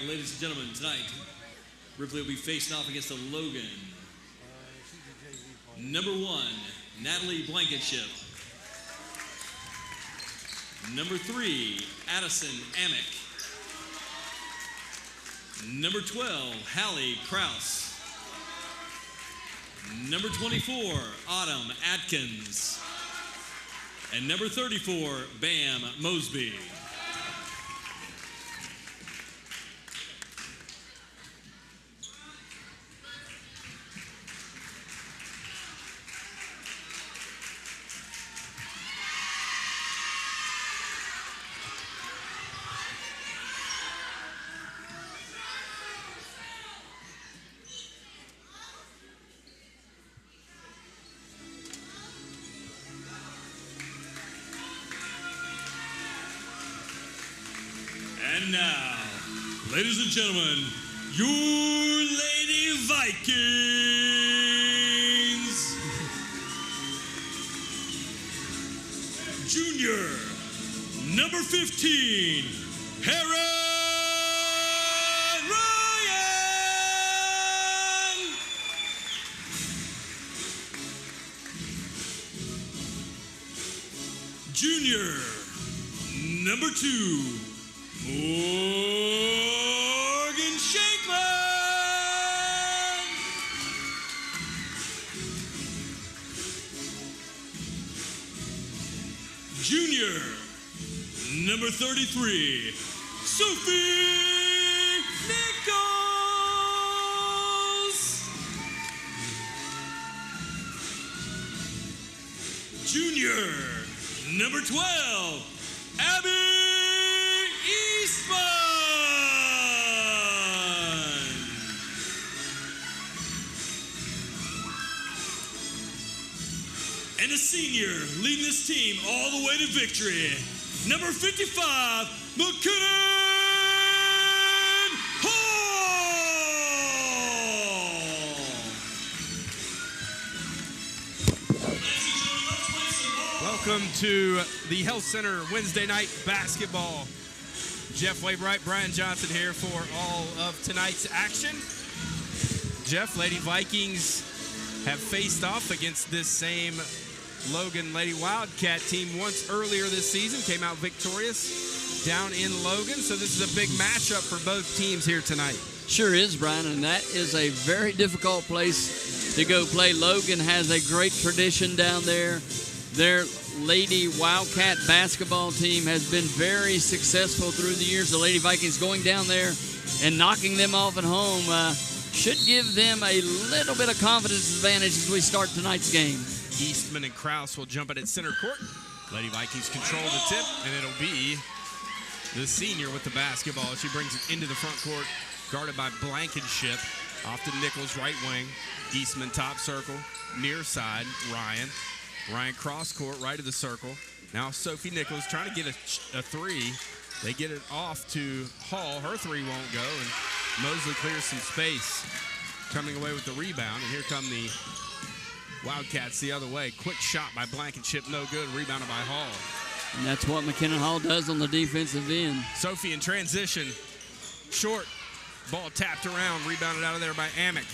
Ladies and gentlemen, tonight, Ripley will be facing off against a Logan. Number 1, Natalie Blankenship. Number 3, Addison Amick. Number 12, Hallie Kraus. Number 24, Autumn Atkins. And number 34, Bam Mosby. And now, ladies and gentlemen, your Lady Vikings, Junior, number 15, Heron Ryan. Junior, number 2, Morgan Shanklin. Junior, number 33, Sophie Nichols. Junior, number 12, Abby Eastman. And a senior leading this team all the way to victory, number 55, McKinnon Hall. Welcome to the Health Center Wednesday night basketball. Jeff Wainwright, Brian Johnson here for all of tonight's action. Jeff, Lady Vikings have faced off against this same Logan Lady Wildcat team once earlier this season, came out victorious down in Logan. So this is a big matchup for both teams here tonight. Sure is, Brian, and that is a very difficult place to go play. Logan has a great tradition down there. Their Lady Wildcat basketball team has been very successful through the years. The Lady Vikings going down there and knocking them off at home should give them a little bit of confidence advantage as we start tonight's game. Eastman and Kraus will jump it at center court. Lady Vikings control the tip, and it'll be the senior with the basketball. She brings it into the front court, guarded by Blankenship. Off to Nichols, right wing. Eastman top circle, near side, Ryan. Ryan cross court, right of the circle. Now Sophie Nichols trying to get a three. They get it off to Hall. Her three won't go, and Mosley clears some space, coming away with the rebound. And here come the Wildcats the other way. Quick shot by Blankenship, no good. Rebounded by Hall. And that's what McKinnon Hall does on the defensive end. Sophie in transition. Short. Ball tapped around. Rebounded out of there by Amick.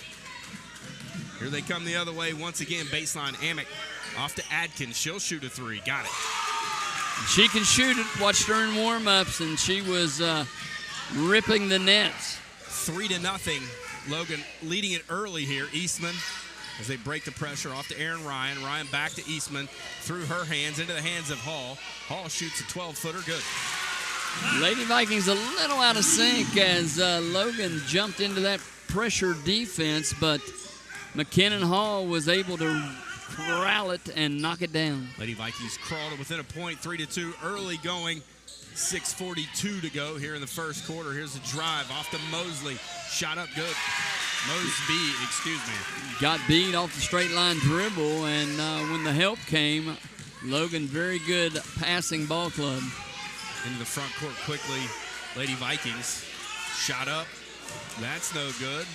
Here they come the other way once again. Baseline, Amick off to Adkins. She'll shoot a three. Got it. She can shoot it. Watched her in warm-ups, and she was ripping the nets. 3-0. Logan leading it early here. Eastman, as they break the pressure, off to Aaron Ryan. Ryan back to Eastman, through her hands, into the hands of Hall. Hall shoots a 12-footer, good. Lady Vikings a little out of sync as Logan jumped into that pressure defense, but McKinnon Hall was able to corral it and knock it down. Lady Vikings crawled within a point, 3-2, early going. 6:42 to go here in the first quarter. Here's a drive off to Mosley. Shot up good. Mosby, excuse me. Got beat off the straight line dribble, and when the help came, Logan, very good passing ball club. Into the front court quickly. Lady Vikings. Shot up. That's no good.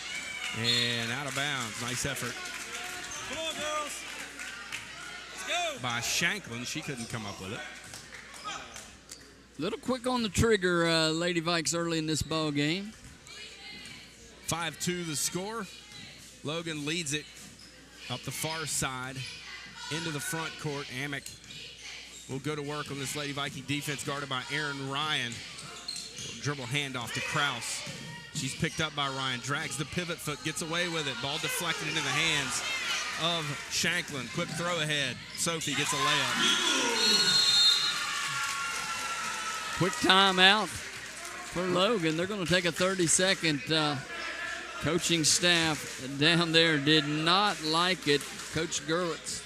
And out of bounds. Nice effort. Come on, girls. Let's go. By Shanklin. She couldn't come up with it. Little quick on the trigger, Lady Vikes early in this ball game. 5-2 the score. Logan leads it up the far side into the front court. Amick will go to work on this Lady Viking defense, guarded by Aaron Ryan. Dribble handoff to Kraus. She's picked up by Ryan, drags the pivot foot, gets away with it. Ball deflected into the hands of Shanklin. Quick throw ahead. Sophie gets a layup. Quick timeout for Logan. They're going to take a 30-second. Coaching staff down there did not like it. Coach Gerwitz.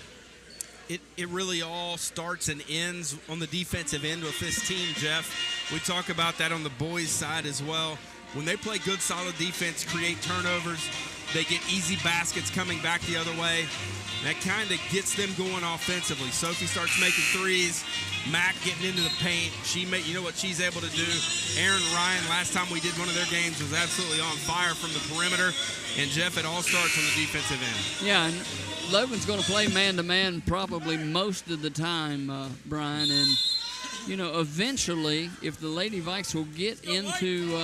It really all starts and ends on the defensive end with this team, Jeff. We talk about that on the boys' side as well. When they play good, solid defense, create turnovers, they get easy baskets coming back the other way. That kind of gets them going offensively. Sophie starts making threes. Mac getting into the paint. You know what she's able to do. Aaron Ryan, last time we did one of their games, was absolutely on fire from the perimeter. And, Jeff, it all starts on the defensive end. Yeah, and Logan's going to play man-to-man probably most of the time, Brian. And, you know, eventually, if the Lady Vikes will get into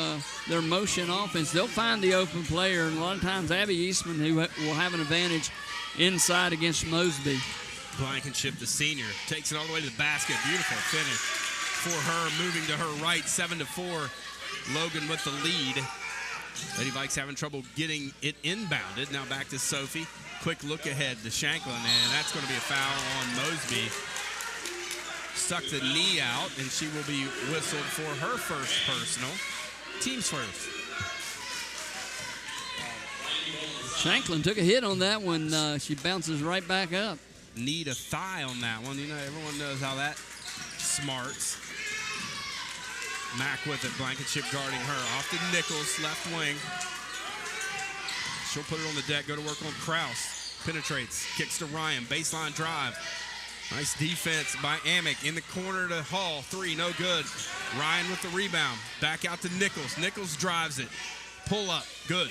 their motion offense, they'll find the open player. And a lot of times, Abby Eastman, who will have an advantage inside against Mosby. Blankenship, the senior, takes it all the way to the basket. Beautiful finish for her, moving to her right, 7-4. Logan with the lead. Lady Vikes having trouble getting it inbounded. Now back to Sophie. Quick look ahead to Shanklin, and that's going to be a foul on Mosby. Stuck the knee out, and she will be whistled for her first personal. Team's first. Shanklin took a hit on that one. She bounces right back up. Need a thigh on that one. You know, everyone knows how that smarts. Mack with it, Blankenship guarding her. Off to Nichols, left wing. She'll put it on the deck, go to work on Kraus. Penetrates, kicks to Ryan, baseline drive. Nice defense by Amick in the corner to Hall. 3, no good. Ryan with the rebound. Back out to Nichols. Nichols drives it. Pull up, good.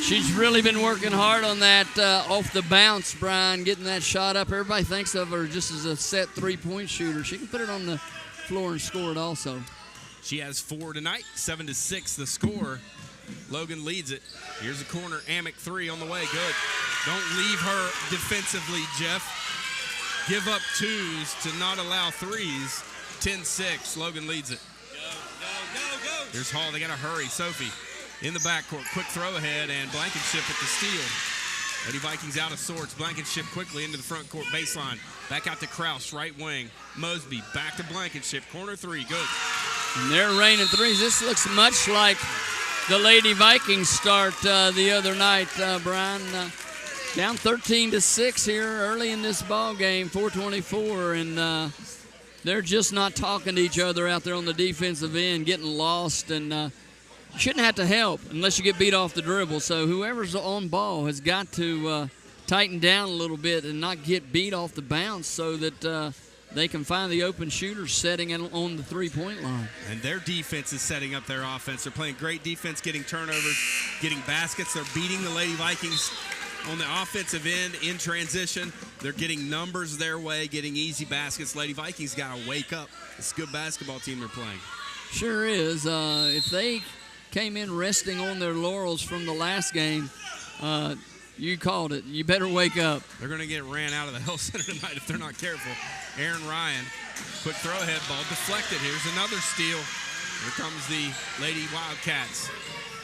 She's really been working hard on that off the bounce, Brian, getting that shot up. Everybody thinks of her just as a set three-point shooter. She can put it on the floor and score it also. She has 4 tonight, 7-6 the score. Logan leads it. Here's a corner, Amick 3 on the way, good. Don't leave her defensively, Jeff. Give up 2s to not allow 3s. 10-6, Logan leads it. Go. Here's Hall, they gotta hurry. Sophie in the backcourt, quick throw ahead, and Blankenship with the steal. Lady Vikings out of sorts. Blankenship quickly into the front court baseline. Back out to Kraus, right wing. Mosby back to Blankenship, corner 3, good. And they're raining threes. This looks much like the Lady Vikings start the other night, Brian. Down 13-6 here early in this ball game, 4:24, and they're just not talking to each other out there on the defensive end, getting lost, and shouldn't have to help unless you get beat off the dribble. So whoever's on ball has got to tighten down a little bit and not get beat off the bounce so that they can find the open shooters setting on the three-point line. And their defense is setting up their offense. They're playing great defense, getting turnovers, getting baskets. They're beating the Lady Vikings on the offensive end in transition. They're getting numbers their way, getting easy baskets. Lady Vikings got to wake up. It's a good basketball team they're playing. Sure is. If they came in resting on their laurels from the last game, you called it. You better wake up. They're going to get ran out of the Health Center tonight if they're not careful. Aaron Ryan, quick throw ahead ball deflected. Here's another steal. Here comes the Lady Wildcats.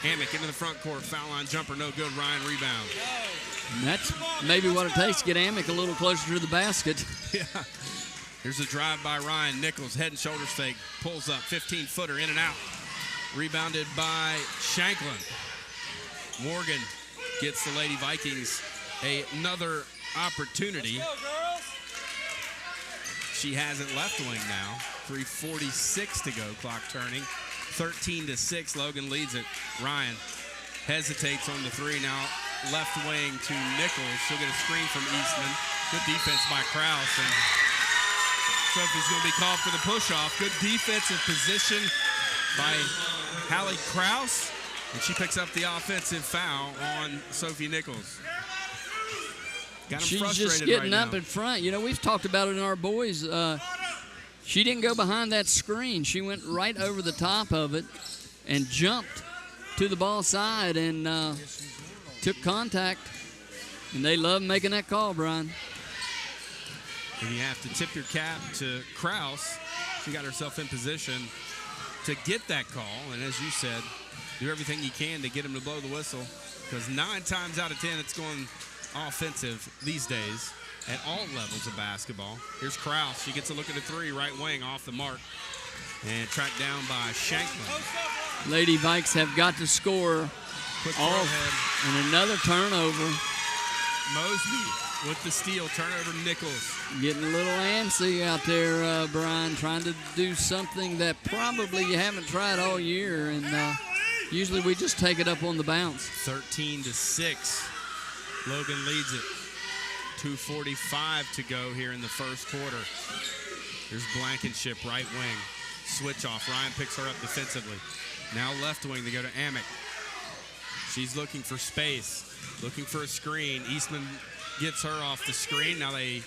Amick into the front court, foul line jumper, no good. Ryan rebound. And that's maybe what it takes to get Amick a little closer to the basket. Yeah. Here's a drive by Ryan. Nichols, head and shoulders fake, pulls up, 15-footer in and out. Rebounded by Shanklin. Morgan gets the Lady Vikings another opportunity. She has it left wing now. 3:46 to go, clock turning. 13-6, Logan leads it. Ryan hesitates on the 3 now. Left wing to Nichols. She'll get a screen from Eastman. Good defense by Kraus. And Sophie's going to be called for the push-off. Good defensive position by Hallie Kraus. And she picks up the offensive foul on Sophie Nichols. Got him She's frustrated just getting right up now. in front. You know, we've talked about it in our boys. She didn't go behind that screen. She went right over the top of it and jumped to the ball side and took contact. And they love making that call, Brian. And you have to tip your cap to Kraus. She got herself in position to get that call. And as you said, do everything you can to get him to blow the whistle. Because 9 times out of 10, it's going offensive these days at all levels of basketball. Here's Kraus. She gets a look at the 3, right wing, off the mark. And tracked down by Shanklin. Lady Vikes have got to score Quick off. throw ahead. And another turnover. Mosby with the steal. Turnover, Nichols. Getting a little antsy out there, Brian, trying to do something that probably you haven't tried all year. And usually we just take it up on the bounce. 13-6. Logan leads it. 2:45 to go here in the first quarter. Here's Blankenship, right wing. Switch off. Ryan picks her up defensively. Now left wing, they go to Amick. She's looking for space, looking for a screen. Eastman gets her off the screen. Now they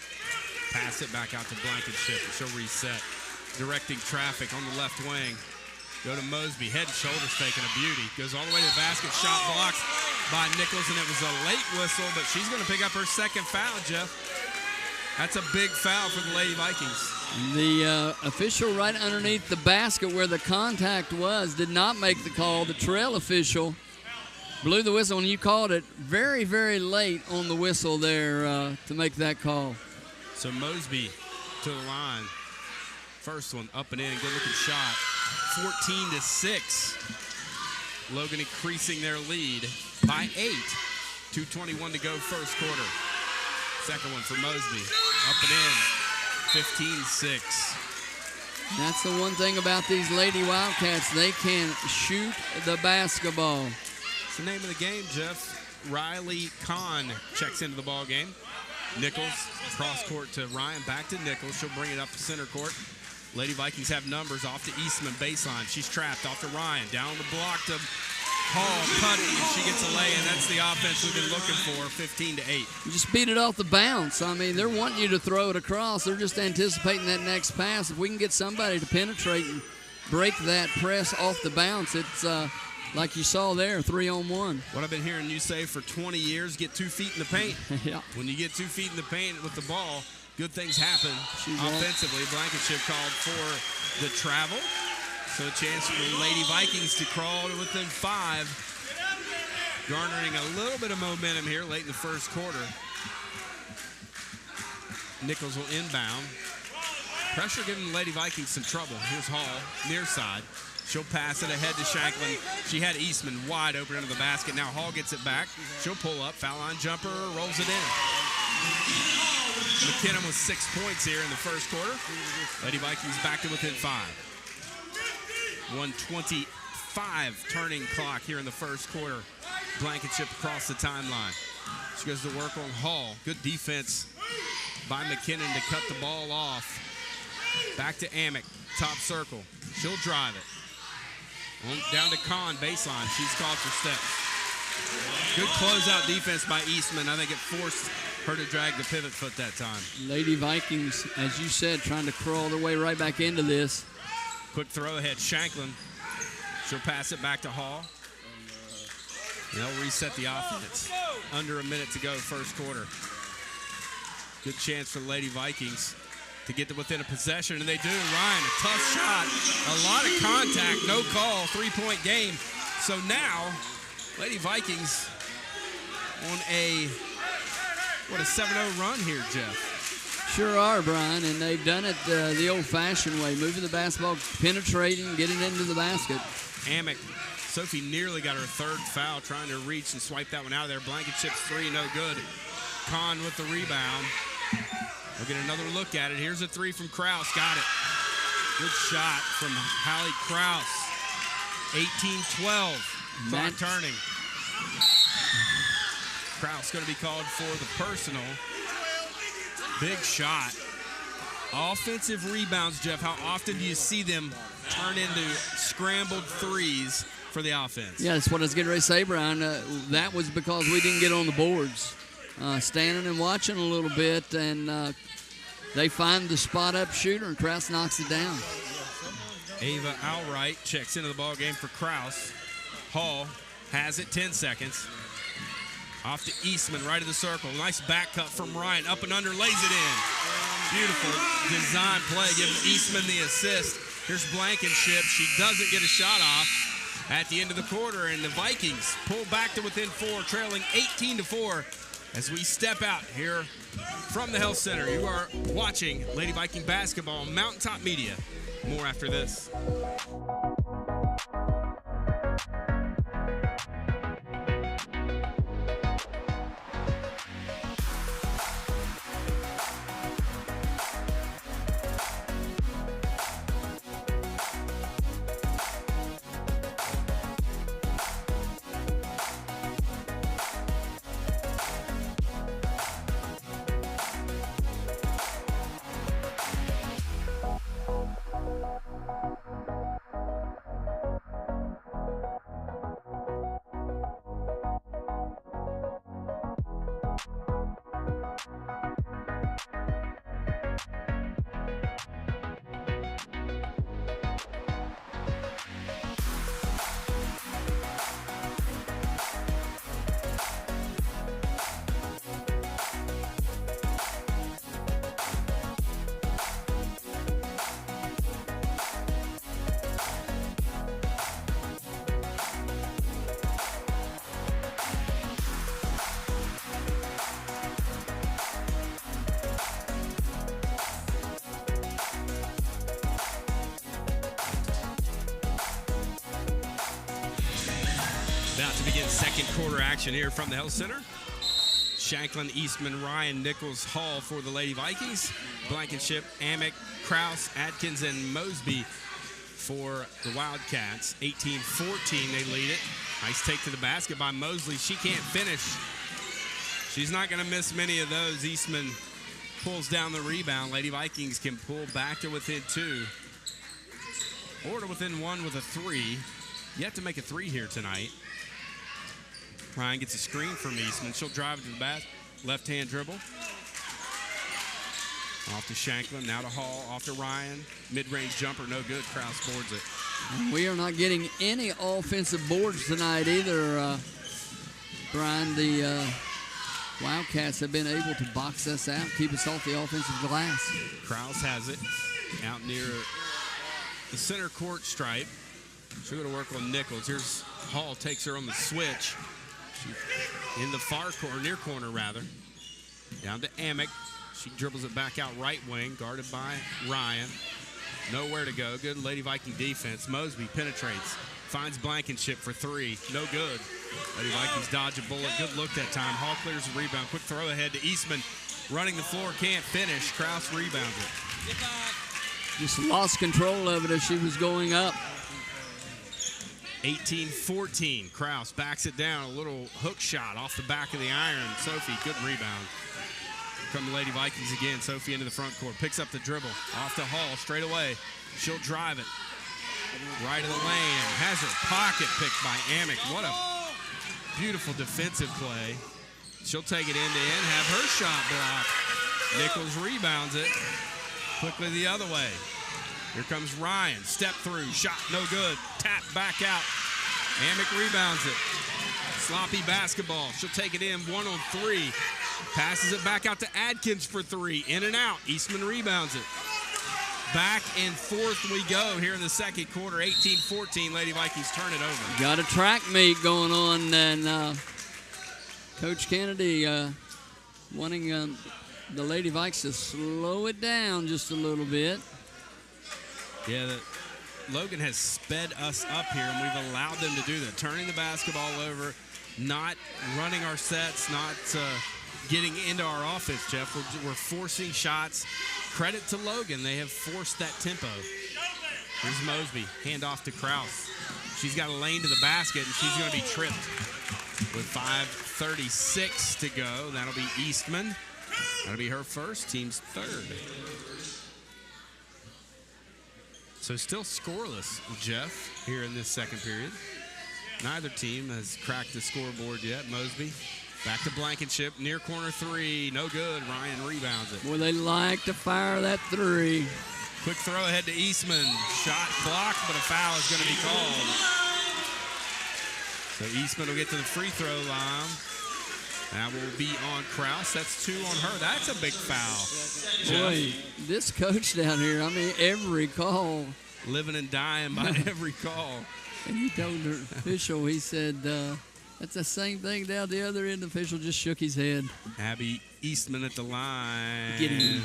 pass it back out to Blankenship. She'll reset. Directing traffic on the left wing. Go to Mosby. Head and shoulders taking a beauty. Goes all the way to the basket. Shot blocked by Nichols, and it was a late whistle, but she's going to pick up her second foul, Jeff. That's a big foul for the Lady Vikings. The official right underneath the basket where the contact was did not make the call. The trail official blew the whistle, and you called it very, very late on the whistle there to make that call. So Mosby to the line. First one up and in. Good looking shot. 14-6. Logan increasing their lead by 8. 2:21 to go first quarter. Second one for Mosby. Up and in. 15-6. That's the one thing about these Lady Wildcats. They can shoot the basketball. It's the name of the game, Jeff. Riley Kahn checks into the ball game. Nichols, cross court to Ryan, back to Nichols. She'll bring it up to center court. Lady Vikings have numbers off to Eastman, baseline. She's trapped off to Ryan. Down the block to Hall, cutting. She gets a lay, and that's the offense we've been looking for, 15-8. You just beat it off the bounce. I mean, they're wanting you to throw it across. They're just anticipating that next pass. If we can get somebody to penetrate and break that press off the bounce, it's like you saw there, 3-on-1. What I've been hearing you say for 20 years, get 2 feet in the paint. Yeah. When you get 2 feet in the paint with the ball, good things happen offensively. Blankenship called for the travel. So a chance for the Lady Vikings to crawl to within 5. Garnering a little bit of momentum here late in the first quarter. Nichols will inbound. Pressure giving the Lady Vikings some trouble. Here's Hall, near side. She'll pass it ahead to Shanklin. She had Eastman wide open under the basket. Now Hall gets it back. She'll pull up, foul line jumper, rolls it in. McKinnon with 6 points here in the first quarter. Lady Vikings back to within 5. 1:25 turning clock here in the first quarter. Blankenship across the timeline. She goes to work on Hall. Good defense by McKinnon to cut the ball off. Back to Amick, top circle. She'll drive it. Down to Kahn, baseline. She's called for steps. Good closeout defense by Eastman. I think it forced her to drag the pivot foot that time. Lady Vikings, as you said, trying to crawl their way right back into this. Quick throw ahead, Shanklin. She'll pass it back to Hall. They'll reset the offense. Under a minute to go, first quarter. Good chance for the Lady Vikings to get to within a possession, and they do. Ryan, a tough shot. A lot of contact, no call, 3-point game. So now, Lady Vikings on a 7-0 run here, Jeff. Sure are, Brian, and they've done it the old-fashioned way, moving the basketball, penetrating, getting into the basket. Amick, Sophie nearly got her third foul, trying to reach and swipe that one out of there. Blankenship's 3, no good. Kahn with the rebound. We'll get another look at it. Here's a 3 from Kraus, got it. Good shot from Hallie Kraus. 18-12, clock turning. Kraus going to be called for the personal. Big shot. Offensive rebounds, Jeff. How often do you see them turn into scrambled threes for the offense? Yeah, that's what I was getting ready to say, Brian. That was because we didn't get on the boards. Standing and watching a little bit, and they find the spot-up shooter, and Kraus knocks it down. Ava Alright checks into the ball game for Kraus. Hall has it, 10 seconds. Off to Eastman, right of the circle. Nice back cut from Ryan. Up and under, lays it in. Beautiful design play, giving Eastman the assist. Here's Blankenship. She doesn't get a shot off at the end of the quarter, and the Vikings pull back to within 4, trailing 18-4 as we step out here from the Health Center. You are watching Lady Viking basketball on Mountaintop Media. More after this. About to begin second quarter action here from the Health Center. Shanklin, Eastman, Ryan, Nichols, Hall for the Lady Vikings. Blankenship, Amick, Kraus, Atkins, and Mosby for the Wildcats. 18-14, they lead it. Nice take to the basket by Mosley. She can't finish. She's not going to miss many of those. Eastman pulls down the rebound. Lady Vikings can pull back to within 2 or to within 1 with a 3. You have to make a 3 here tonight. Ryan gets a screen from Eastman. She'll drive it to the basket. Left-hand dribble. Off to Shanklin, now to Hall, off to Ryan. Mid-range jumper, no good. Kraus boards it. We are not getting any offensive boards tonight either, Brian. The Wildcats have been able to box us out, keep us off the offensive glass. Kraus has it out near the center court stripe. She'll go to work on Nichols. Here's Hall, takes her on the switch. In the far corner, near corner rather. Down to Amick. She dribbles it back out right wing, guarded by Ryan. Nowhere to go. Good Lady Viking defense. Mosby penetrates. Finds Blankenship for 3. No good. Lady Vikings dodge a bullet. Good look that time. Hall clears the rebound. Quick throw ahead to Eastman. Running the floor, can't finish. Kraus rebounds it. Just lost control of it as she was going up. 18-14. Kraus backs it down. A little hook shot off the back of the iron. Sophie, good rebound. Come the Lady Vikings again. Sophie into the front court. Picks up the dribble. Off to Hall. Straight away. She'll drive it. Right of the lane. Has her pocket picked by Amick. What a beautiful defensive play. She'll take it end to end. Have her shot blocked. Nichols rebounds it. Quickly the other way. Here comes Ryan. Step through. Shot no good. Tap back out. Amick rebounds it. Sloppy basketball. She'll take it in. 1 on 3. Passes it back out to Adkins for 3. In and out. Eastman rebounds it. Back and forth we go here in the second quarter. 18-14. Lady Vikings turn it over. Got a track meet going on, and Coach Kennedy wanting the Lady Vikes to slow it down just a little bit. Yeah, Logan has sped us up here, and we've allowed them to do that. Turning the basketball over, not running our sets, not getting into our offense, Jeff. We're forcing shots. Credit to Logan. They have forced that tempo. Here's Mosby. Hand off to Kraus. She's got a lane to the basket, and she's going to be tripped. With 5:36 to go, that'll be Eastman. That'll be her first, team's third. So still scoreless, Jeff, here in this second period. Neither team has cracked the scoreboard yet. Mosby back to Blankenship, near corner 3, no good. Ryan rebounds it. Boy, they like to fire that 3. Quick throw ahead to Eastman. Shot blocked, but a foul is going to be called. So Eastman will get to the free throw line. That will be on Kraus. That's 2 on her. That's a big foul. Boy, this coach down here, I mean, every call. Living and dying by every call. And he told the official, he said, that's the same thing down the other end. The official just shook his head. Abby Eastman at the line. Get him.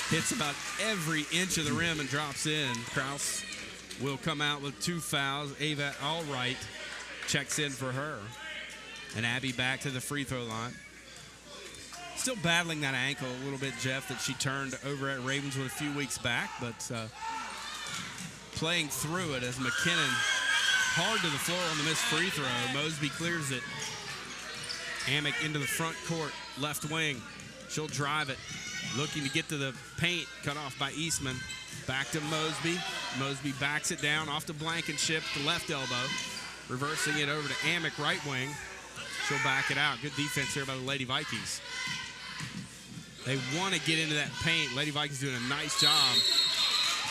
Hits about every inch of the rim and drops in. Kraus will come out with 2 fouls. Ava Allright checks in for her. And Abby back to the free throw line. Still battling that ankle a little bit, Jeff, that she turned over at Ravenswood a few weeks back, but playing through it as McKinnon hard to the floor on the missed free throw. Mosby clears it. Amick into the front court, left wing. She'll drive it. Looking to get to the paint, cut off by Eastman. Back to Mosby. Mosby backs it down off to Blankenship, the left elbow. Reversing it over to Amick, right wing. She'll back it out. Good defense here by the Lady Vikings. They want to get into that paint. Lady Vikings doing a nice job.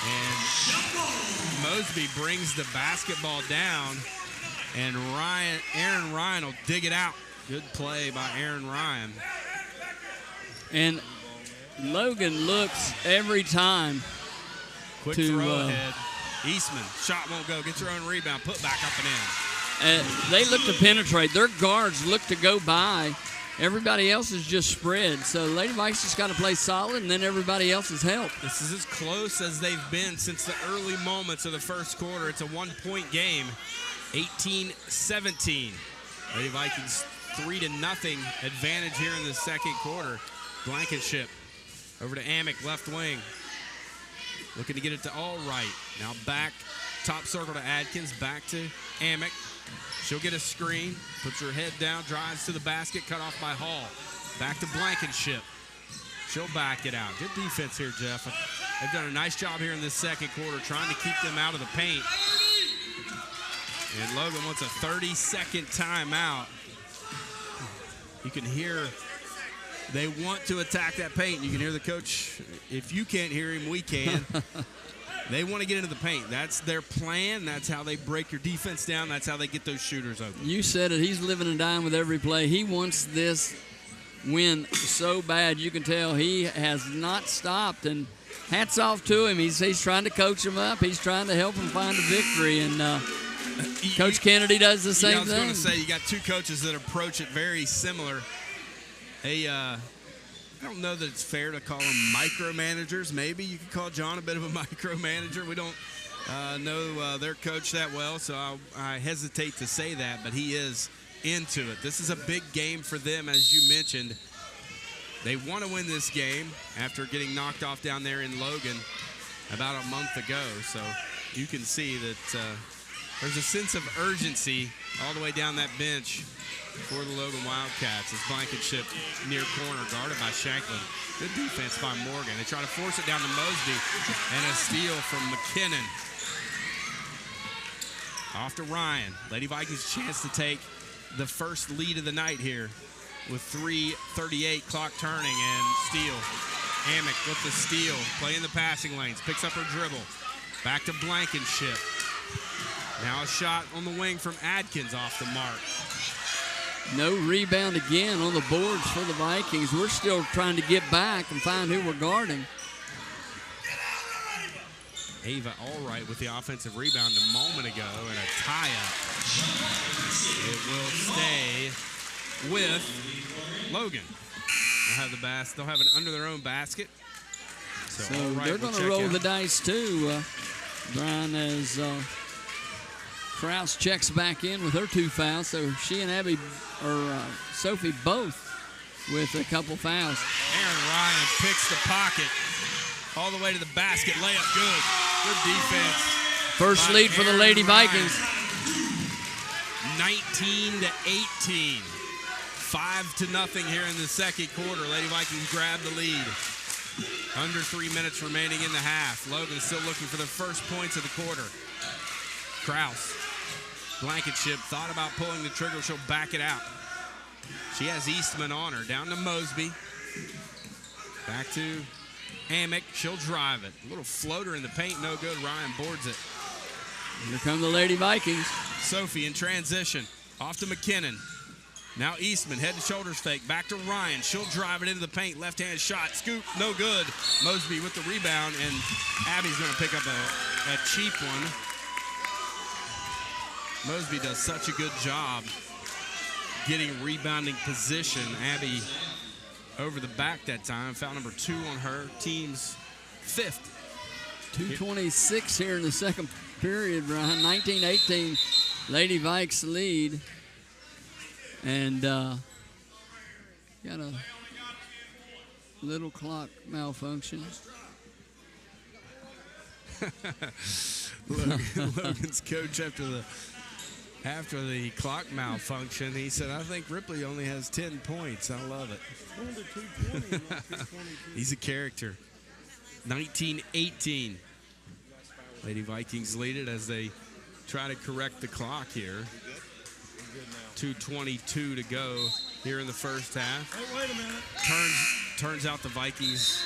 And Mosby brings the basketball down. And Aaron Ryan will dig it out. Good play by Aaron Ryan. And Logan looks every time. Quick throw ahead. Eastman, shot won't go. Gets her own rebound. Put back up and in. They look to penetrate. Their guards look to go by. Everybody else is just spread. So Lady Vikes just got to play solid, and then everybody else is help. This is as close as they've been since the early moments of the first quarter. It's a 1-point game, 18-17. Lady Vikings 3-0 advantage here in the second quarter. Blankenship over to Amick, left wing. Looking to get it to Allright. Now back, top circle to Adkins, back to Amick. She'll get a screen, puts her head down, drives to the basket, cut off by Hall. Back to Blankenship. She'll back it out. Good defense here, Jeff. They've done a nice job here in this second quarter trying to keep them out of the paint. And Logan wants a 30-second timeout. You can hear they want to attack that paint. You can hear the coach. If you can't hear him, we can. They want to get into the paint. That's their plan. That's how they break your defense down. That's how they get those shooters open. You said it. He's living and dying with every play. He wants this win so bad. You can tell he has not stopped. And hats off to him. He's trying to coach him up. He's trying to help him find a victory. And Coach Kennedy does the same thing. I was going to say, you got two coaches that approach it very similar. I don't know that it's fair to call them micromanagers. Maybe you could call John a bit of a micromanager. We don't know their coach that well, so I hesitate to say that, but he is into it. This is a big game for them, as you mentioned. They want to win this game after getting knocked off down there in Logan about a month ago, so you can see that there's a sense of urgency all the way down that bench for the Logan Wildcats. As Blankenship near corner, guarded by Shanklin. Good defense by Morgan. They try to force it down to Mosby, and a steal from McKinnon. Off to Ryan. Lady Vikings chance to take the first lead of the night here with 3:38 clock turning, and steal. Amick with the steal, playing the passing lanes, picks up her dribble. Back to Blankenship. Now a shot on the wing from Adkins, off the mark. No rebound again on the boards for the Vikings. We're still trying to get back and find who we're guarding. Ava Allright with the offensive rebound a moment ago, and a tie-up. It will stay with Logan. They'll have it under their own basket. So they're going to roll the dice too, Brian, as Krause checks back in with her 2 fouls. So she and Sophie both with a couple fouls. Aaron Ryan picks the pocket all the way to the basket. Layup good. Good defense. First lead for the Lady Vikings. 19-18. 5-0 here in the second quarter. Lady Vikings grab the lead. Under 3 minutes remaining in the half. Logan still looking for the first points of the quarter. Krause. Blankenship thought about pulling the trigger. She'll back it out. She has Eastman on her. Down to Mosby. Back to Amick. She'll drive it. A little floater in the paint. No good. Ryan boards it. Here come the Lady Vikings. Sophie in transition. Off to McKinnon. Now Eastman, head and shoulders fake. Back to Ryan. She'll drive it into the paint. Left-hand shot. Scoop. No good. Mosby with the rebound, and Abby's going to pick up a cheap one. Mosby does such a good job getting rebounding position. Abby over the back that time. Foul number 2 on her team's 5th. 2:26 here in the second period, Brian. 19-18. Lady Vikes lead. And got a little clock malfunction. Logan's coach after the clock malfunction, he said, I think Ripley only has 10 points. I love it. He's a character. 19-18. Lady Vikings lead it as they try to correct the clock here. 2:22 to go here in the first half. Hey, wait a minute. Turns out the Vikings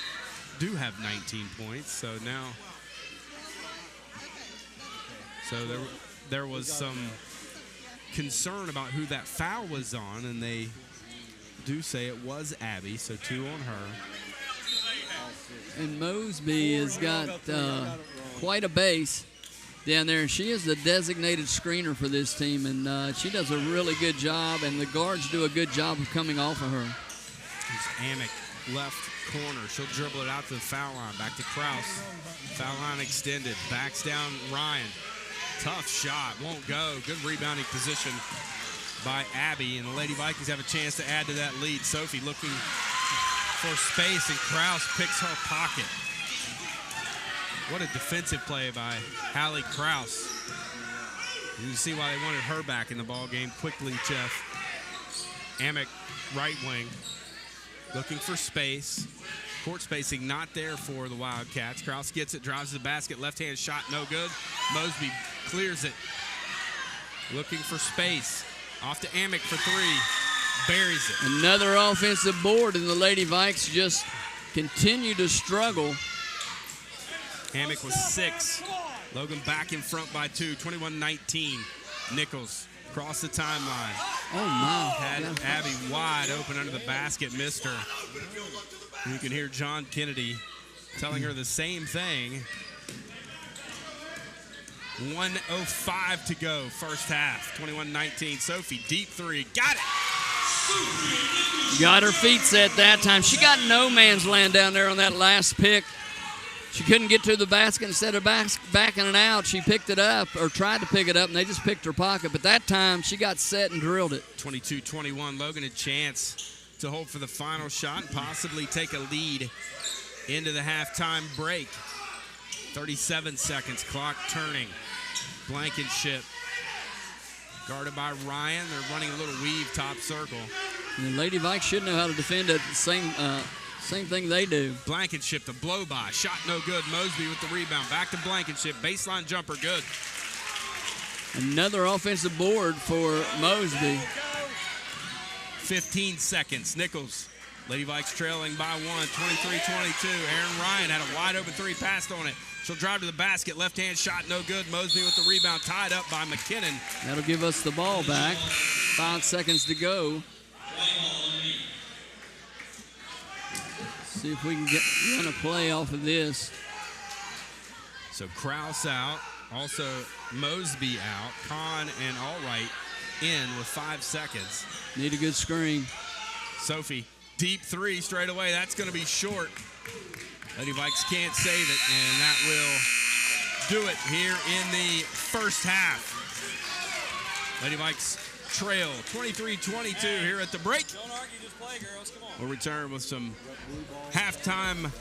do have 19 points. So now, there was some concern about who that foul was on, and they do say it was Abby, so 2 on her. And Mosby has got quite a base down there. She is the designated screener for this team, and she does a really good job, and the guards do a good job of coming off of her. Here's Amick, left corner. She'll dribble it out to the foul line. Back to Krause. Foul line extended. Backs down Ryan. Tough shot. Won't go. Good rebounding position by Abby, and the Lady Vikings have a chance to add to that lead. Sophie looking for space, and Kraus picks her pocket. What a defensive play by Hallie Kraus. You can see why they wanted her back in the ball game. Quickly, Jeff. Amick, right wing, looking for space. Court spacing not there for the Wildcats. Kraus gets it, drives to the basket, left-hand shot, no good. Mosby clears it. Looking for space. Off to Amick for three. Buries it. Another offensive board, and the Lady Vikes just continue to struggle. Amick was 6. Logan back in front by 2, 21-19. Nichols across the timeline. Oh, my. Had Abby wide open under the basket, missed her. You can hear John Kennedy telling her the same thing. 1:05 to go, first half, 21-19. Sophie, deep three, got it! Got her feet set that time. She got no man's land down there on that last pick. She couldn't get to the basket. Instead of backing it out, she picked it up, or tried to pick it up, and they just picked her pocket. But that time, she got set and drilled it. 22-21, Logan a chance to hold for the final shot and possibly take a lead into the halftime break. 37 seconds, clock turning. Blankenship guarded by Ryan. They're running a little weave top circle. And the Lady Vikes should know how to defend it. Same thing they do. Blankenship, the blow by. Shot no good. Mosby with the rebound. Back to Blankenship. Baseline jumper good. Another offensive board for Mosby. 15 seconds. Nichols. Lady Vikes trailing by 1, 23-22. Aaron Ryan had a wide open three, passed on it. She'll drive to the basket. Left-hand shot, no good. Mosby with the rebound, tied up by McKinnon. That'll give us the ball back. 5 seconds to go. See if we can run a play off of this. So Kraus out. Also Mosby out. Kahn and Allright in with 5 seconds. Need a good screen. Sophie, deep three straight away. That's going to be short. Lady Vikes can't save it, and that will do it here in the first half. Lady Vikes trail 23-22 here at the break. Don't argue, just play, girls. Come on. We'll return with some halftime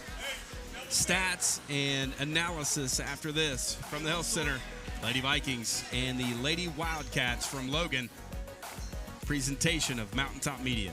stats and analysis after this from the Health Center. Lady Vikings and the Lady Wildcats from Logan. Presentation of Mountaintop Media.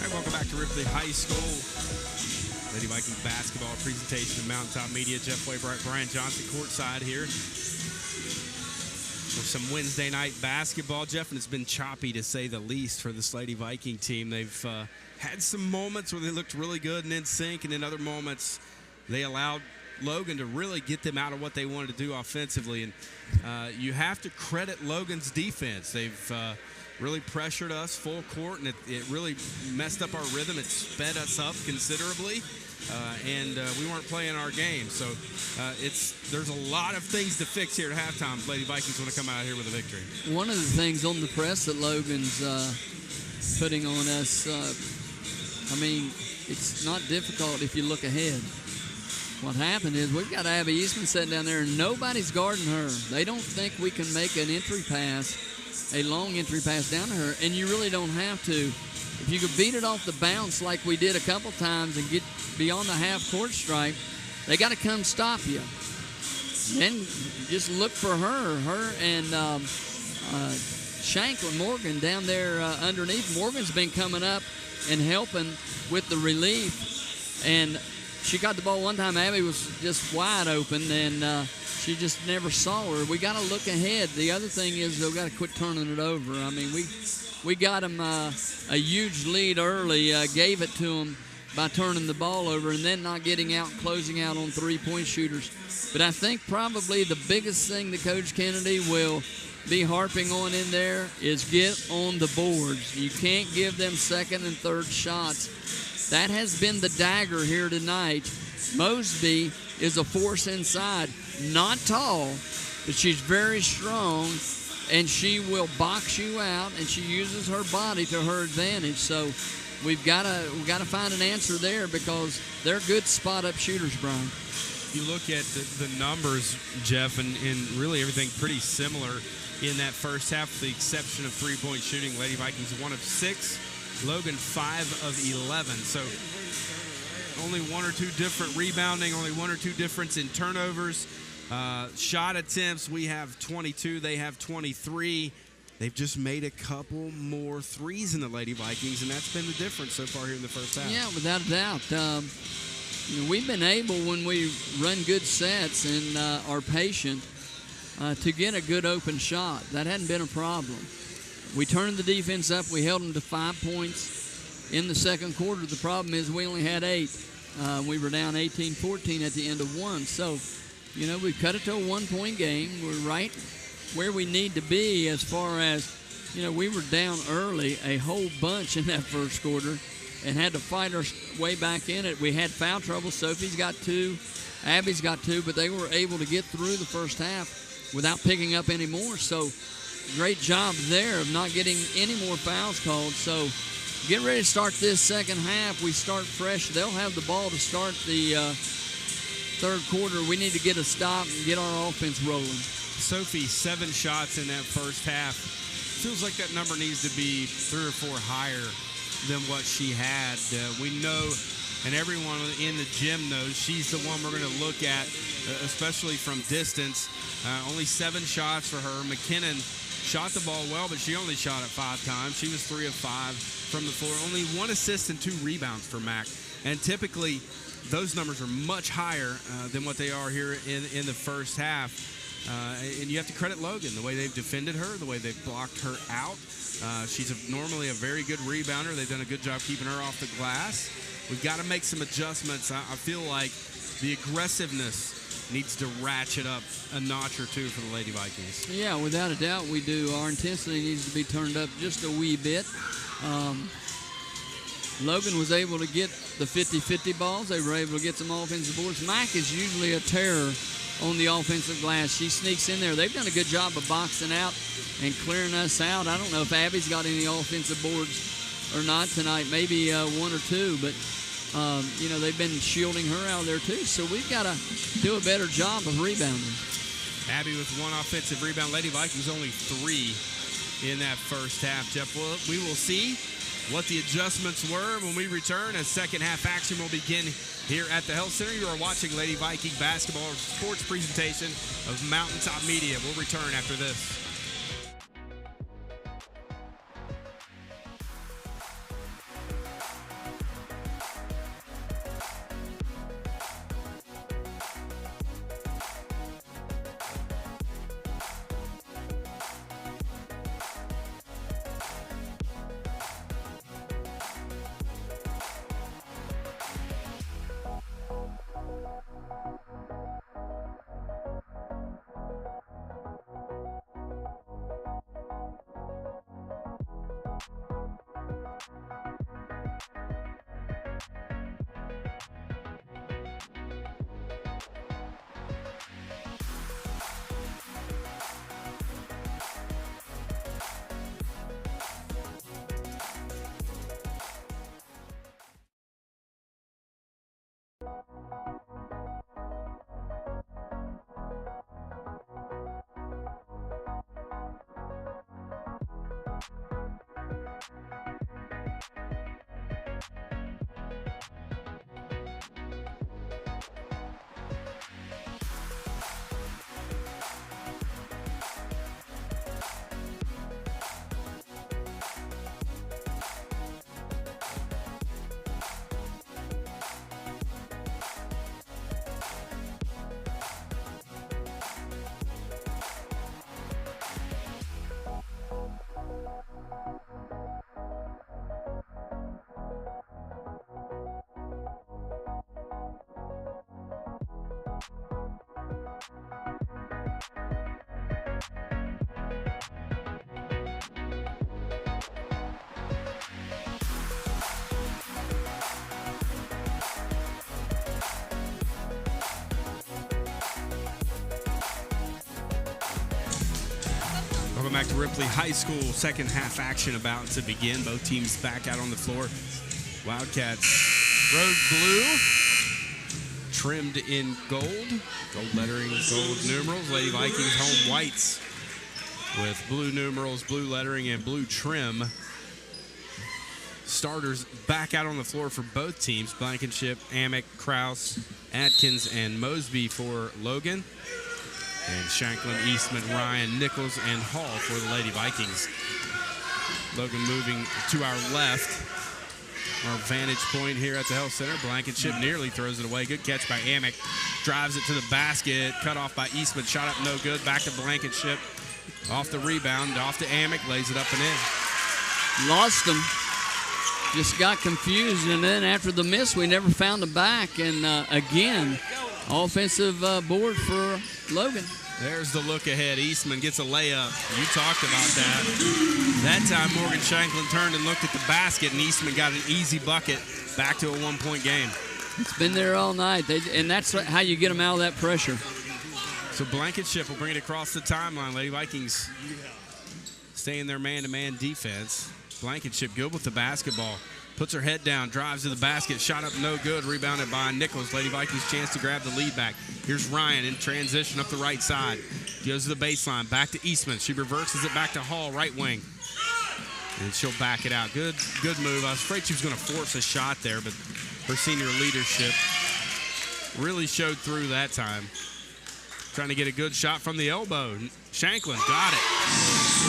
All right, welcome back to Ripley High School. Lady Viking basketball presentation of Mountaintop Media. Jeff Waybright, Brian Johnson courtside here for some Wednesday night basketball. Jeff, and it's been choppy to say the least for this Lady Viking team. They've had some moments where they looked really good and in sync, and in other moments they allowed Logan to really get them out of what they wanted to do offensively. And you have to credit Logan's defense. They've really pressured us full court, and it really messed up our rhythm. It sped us up considerably, and we weren't playing our game. So there's a lot of things to fix here at halftime. Lady Vikings want to come out here with a victory. One of the things on the press that Logan's putting on us, it's not difficult if you look ahead. What happened is we've got Abby Eastman sitting down there, and nobody's guarding her. They don't think we can make an entry pass, a long entry pass down to her, and you really don't have to. If you could beat it off the bounce like we did a couple times and get beyond the half-court stripe, they got to come stop you. Then just look for her and Shanklin Morgan down there underneath. Morgan's been coming up and helping with the relief, and she got the ball one time. Abby was just wide open, and she just never saw her. We got to look ahead. The other thing is they've got to quit turning it over. I mean, we got them a huge lead early, gave it to them by turning the ball over and then not getting out and closing out on three-point shooters. But I think probably the biggest thing that Coach Kennedy will be harping on in there is get on the boards. You can't give them second and third shots. That has been the dagger here tonight. Mosby is a force inside. Not tall, but she's very strong, and she will box you out, and she uses her body to her advantage. So we've got to find an answer there because they're good spot-up shooters, Brian. You look at the numbers, Jeff, and really everything pretty similar in that first half, with the exception of three-point shooting. Lady Vikings 1 of 6. Logan 5 of 11. So only one or two different rebounding, only one or two difference in turnovers. Shot attempts, we have 22, they have 23. They've just made a couple more threes in the Lady Vikings, and that's been the difference so far here in the first half. Yeah, without a doubt. We've been able, when we run good sets and are patient, to get a good open shot. That hadn't been a problem. We turned the defense up. We held them to 5 points in the second quarter. The problem is we only had 8. We were down 18-14 at the end of one. So, we cut it to a 1-point game. We're right where we need to be as far as, we were down early a whole bunch in that first quarter and had to fight our way back in it. We had foul trouble. Sophie's got 2. Abby's got 2, but they were able to get through the first half without picking up any more. So, great job there of not getting any more fouls called. So get ready to start this second half. We start fresh. They'll have the ball to start the third quarter. We need to get a stop and get our offense rolling. Sophie, 7 shots in that first half. Feels like that number needs to be 3 or 4 higher than what she had. We know, and everyone in the gym knows, she's the one we're going to look at, especially from distance. Only 7 shots for her. McKinnon shot the ball well, but she only shot it 5 times. She was 3 of 5 from the floor. Only 1 assist and 2 rebounds for Mac. And typically, those numbers are much higher than what they are here in the first half. And you have to credit Logan, the way they've defended her, the way they've blocked her out. She's normally a very good rebounder. They've done a good job keeping her off the glass. We've got to make some adjustments. I feel like the aggressiveness needs to ratchet up a notch or 2 for the Lady Vikings. Yeah, without a doubt we do. Our intensity needs to be turned up just a wee bit. Logan was able to get the 50-50 balls. They were able to get some offensive boards. Mac is usually a terror on the offensive glass. She sneaks in there. They've done a good job of boxing out and clearing us out. I don't know if Abby's got any offensive boards or not tonight. Maybe 1 or 2, but they've been shielding her out there too. So we've got to do a better job of rebounding. Abby with 1 offensive rebound. Lady Vikings only 3 in that first half. Jeff, we will see what the adjustments were when we return as second half action will begin here at the Health Center. You are watching Lady Viking basketball sports presentation of Mountaintop Media. We'll return after this. Welcome back to Ripley High School. Second half action about to begin. Both teams back out on the floor. Wildcats road blue, trimmed in gold lettering, gold numerals. Lady Vikings home whites with blue numerals, blue lettering, and blue trim. Starters back out on the floor for both teams. Blankenship, Amick, Kraus, Atkins, and Mosby for Logan. And Shanklin, Eastman, Ryan, Nichols, and Hall for the Lady Vikings. Logan moving to our left. Our vantage point here at the Health Center. Blankenship nearly throws it away. Good catch by Amick. Drives it to the basket. Cut off by Eastman. Shot up no good. Back to Blankenship. Off the rebound. Off to Amick. Lays it up and in. Lost him. Just got confused, and then after the miss, we never found the back. And again, offensive board for Logan. There's the look ahead. Eastman gets a layup. You talked about that. That time Morgan Shanklin turned and looked at the basket, and Eastman got an easy bucket. Back to a one-point game. It's been there all night, and that's how you get them out of that pressure. So Blankenship will bring it across the timeline. Lady Vikings stay in their man-to-man defense. Blankenship good with the basketball. Puts her head down, drives to the basket, shot up no good, rebounded by Nichols. Lady Vikings chance to grab the lead back. Here's Ryan in transition up the right side. Goes to the baseline, back to Eastman. She reverses it back to Hall, right wing. And she'll back it out. Good move. I was afraid she was going to force a shot there, but her senior leadership really showed through that time. Trying to get a good shot from the elbow. Shanklin got it.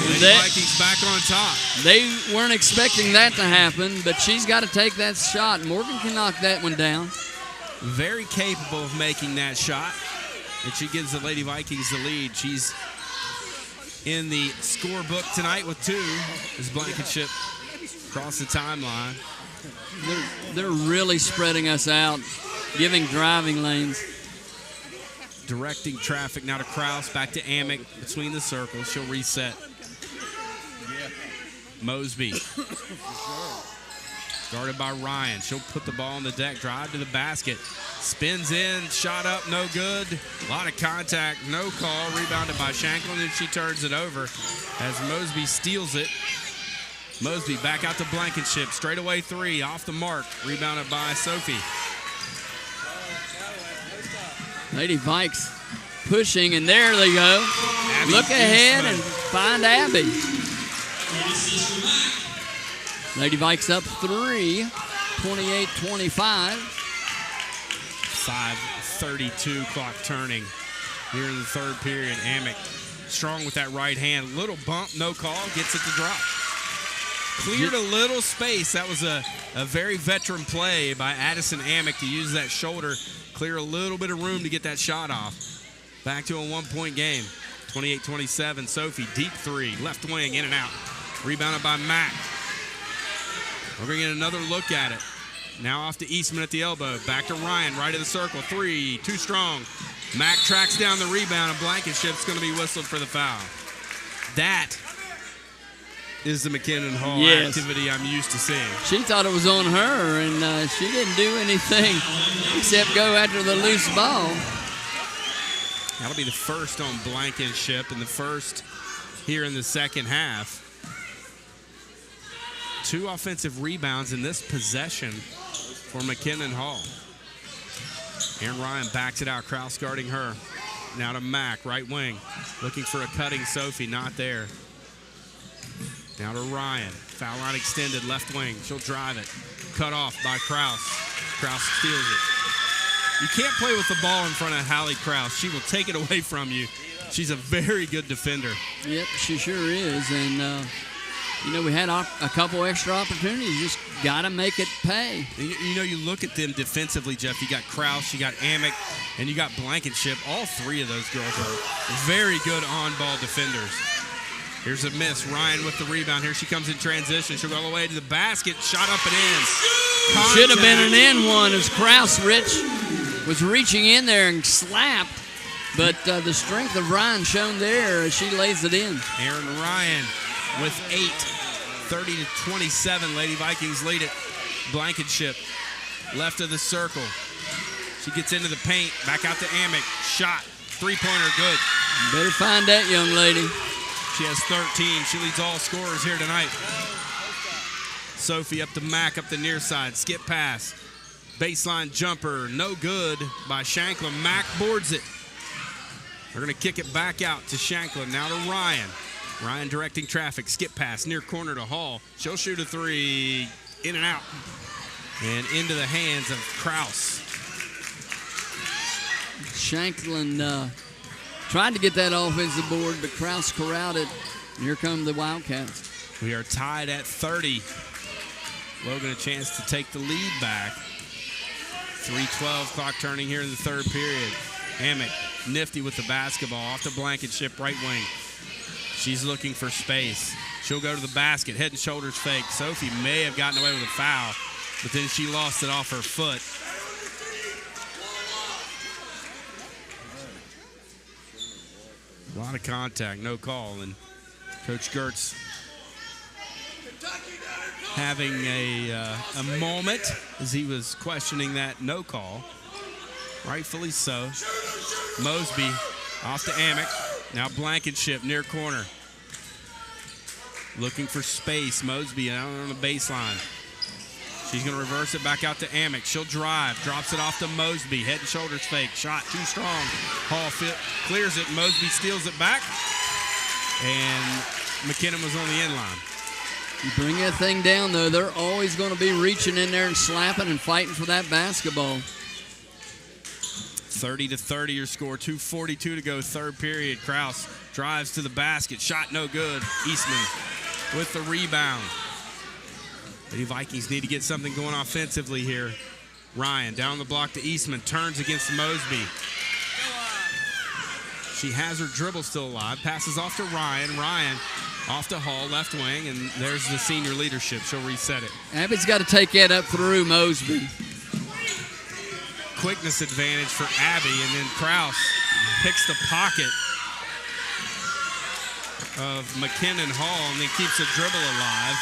Lady Vikings back on top. They weren't expecting that to happen, but she's got to take that shot. Morgan can knock that one down. Very capable of making that shot. And she gives the Lady Vikings the lead. She's in the scorebook tonight with 2 as Blankenship across the timeline. They're really spreading us out, giving driving lanes. Directing traffic now to Kraus, back to Amick between the circles. She'll reset. Mosby. Guarded by Ryan. She'll put the ball on the deck, drive to the basket. Spins in, shot up, no good. A lot of contact, no call. Rebounded by Shanklin, and she turns it over as Mosby steals it. Mosby back out to Blankenship. Straightaway 3, off the mark. Rebounded by Sophie. Lady Vikes pushing, and there they go. Abby Look ahead Eastman. and find Abby. Lady Vikes up 3, 28-25. 5:32 clock turning here in the third period. Amick strong with that right hand. Little bump, no call, gets it to drop. Cleared a little space. That was a very veteran play by Addison Amick to use that shoulder. Clear a little bit of room to get that shot off. Back to a one-point game. 28-27. Sophie, deep 3. Left wing, in and out. Rebounded by Mack. We're going to get another look at it. Now off to Eastman at the elbow. Back to Ryan, right of the circle. 3, too strong. Mack tracks down the rebound, and Blankenship's going to be whistled for the foul. That is the McKinnon Hall activity I'm used to seeing. She thought it was on her, and she didn't do anything except go after the loose ball. That'll be the first on Blankenship and the first here in the second half. 2 offensive rebounds in this possession for McKinnon Hall. Aaron Ryan backs it out. Kraus guarding her. Now to Mack, right wing. Looking for a cutting Sophie, not there. Now to Ryan. Foul line extended, left wing. She'll drive it. Cut off by Kraus. Kraus steals it. You can't play with the ball in front of Hallie Kraus. She will take it away from you. She's a very good defender. Yep, she sure is. And, we had a couple extra opportunities. Just got to make it pay. You look at them defensively, Jeff. You got Kraus, you got Amick, and you got Blankenship. All 3 of those girls are very good on-ball defenders. Here's a miss. Ryan with the rebound. Here she comes in transition. She'll go all the way to the basket. Shot up and in. Should have been an in one as Kraus was reaching in there and slapped. But the strength of Ryan shown there as she lays it in. Aaron Ryan with 8. 30-27. Lady Vikings lead it. Blankenship. Left of the circle. She gets into the paint. Back out to Amick. Shot. 3-pointer good. Better find that young lady. She has 13. She leads all scorers here tonight. Sophie up to Mack up the near side. Skip pass. Baseline jumper. No good by Shanklin. Mack boards it. They're going to kick it back out to Shanklin. Now to Ryan. Ryan directing traffic. Skip pass near corner to Hall. She'll shoot a three. In and out. And into the hands of Kraus. Shanklin tried to get that offensive board, but Kraus corralled it. And here come the Wildcats. We are tied at 30. Logan a chance to take the lead back. 3:12 clock turning here in the third period. Amick nifty with the basketball off the Blankenship right wing. She's looking for space. She'll go to the basket, head and shoulders fake. Sophie may have gotten away with a foul, but then she lost it off her foot. A lot of contact, no call, and Coach Gertz having a moment as he was questioning that no call. Rightfully so. Mosby off to Amick. Now Blankenship near corner. Looking for space. Mosby out on the baseline. She's going to reverse it back out to Amick. She'll drive. Drops it off to Mosby. Head and shoulders fake. Shot too strong. Hall clears it. Mosby steals it back. And McKinnon was on the end line. You bring that thing down, though, they're always going to be reaching in there and slapping and fighting for that basketball. 30-30 your score. 2:42 to go, third period. Kraus drives to the basket. Shot no good. Eastman with the rebound. The Vikings need to get something going offensively here. Ryan down the block to Eastman. Turns against Mosby. She has her dribble still alive. Passes off to Ryan. Ryan off to Hall, left wing, and there's the senior leadership. She'll reset it. Abbott's got to take that up through Mosby. Quickness advantage for Abby, and then Kraus picks the pocket of McKinnon Hall and then keeps the dribble alive.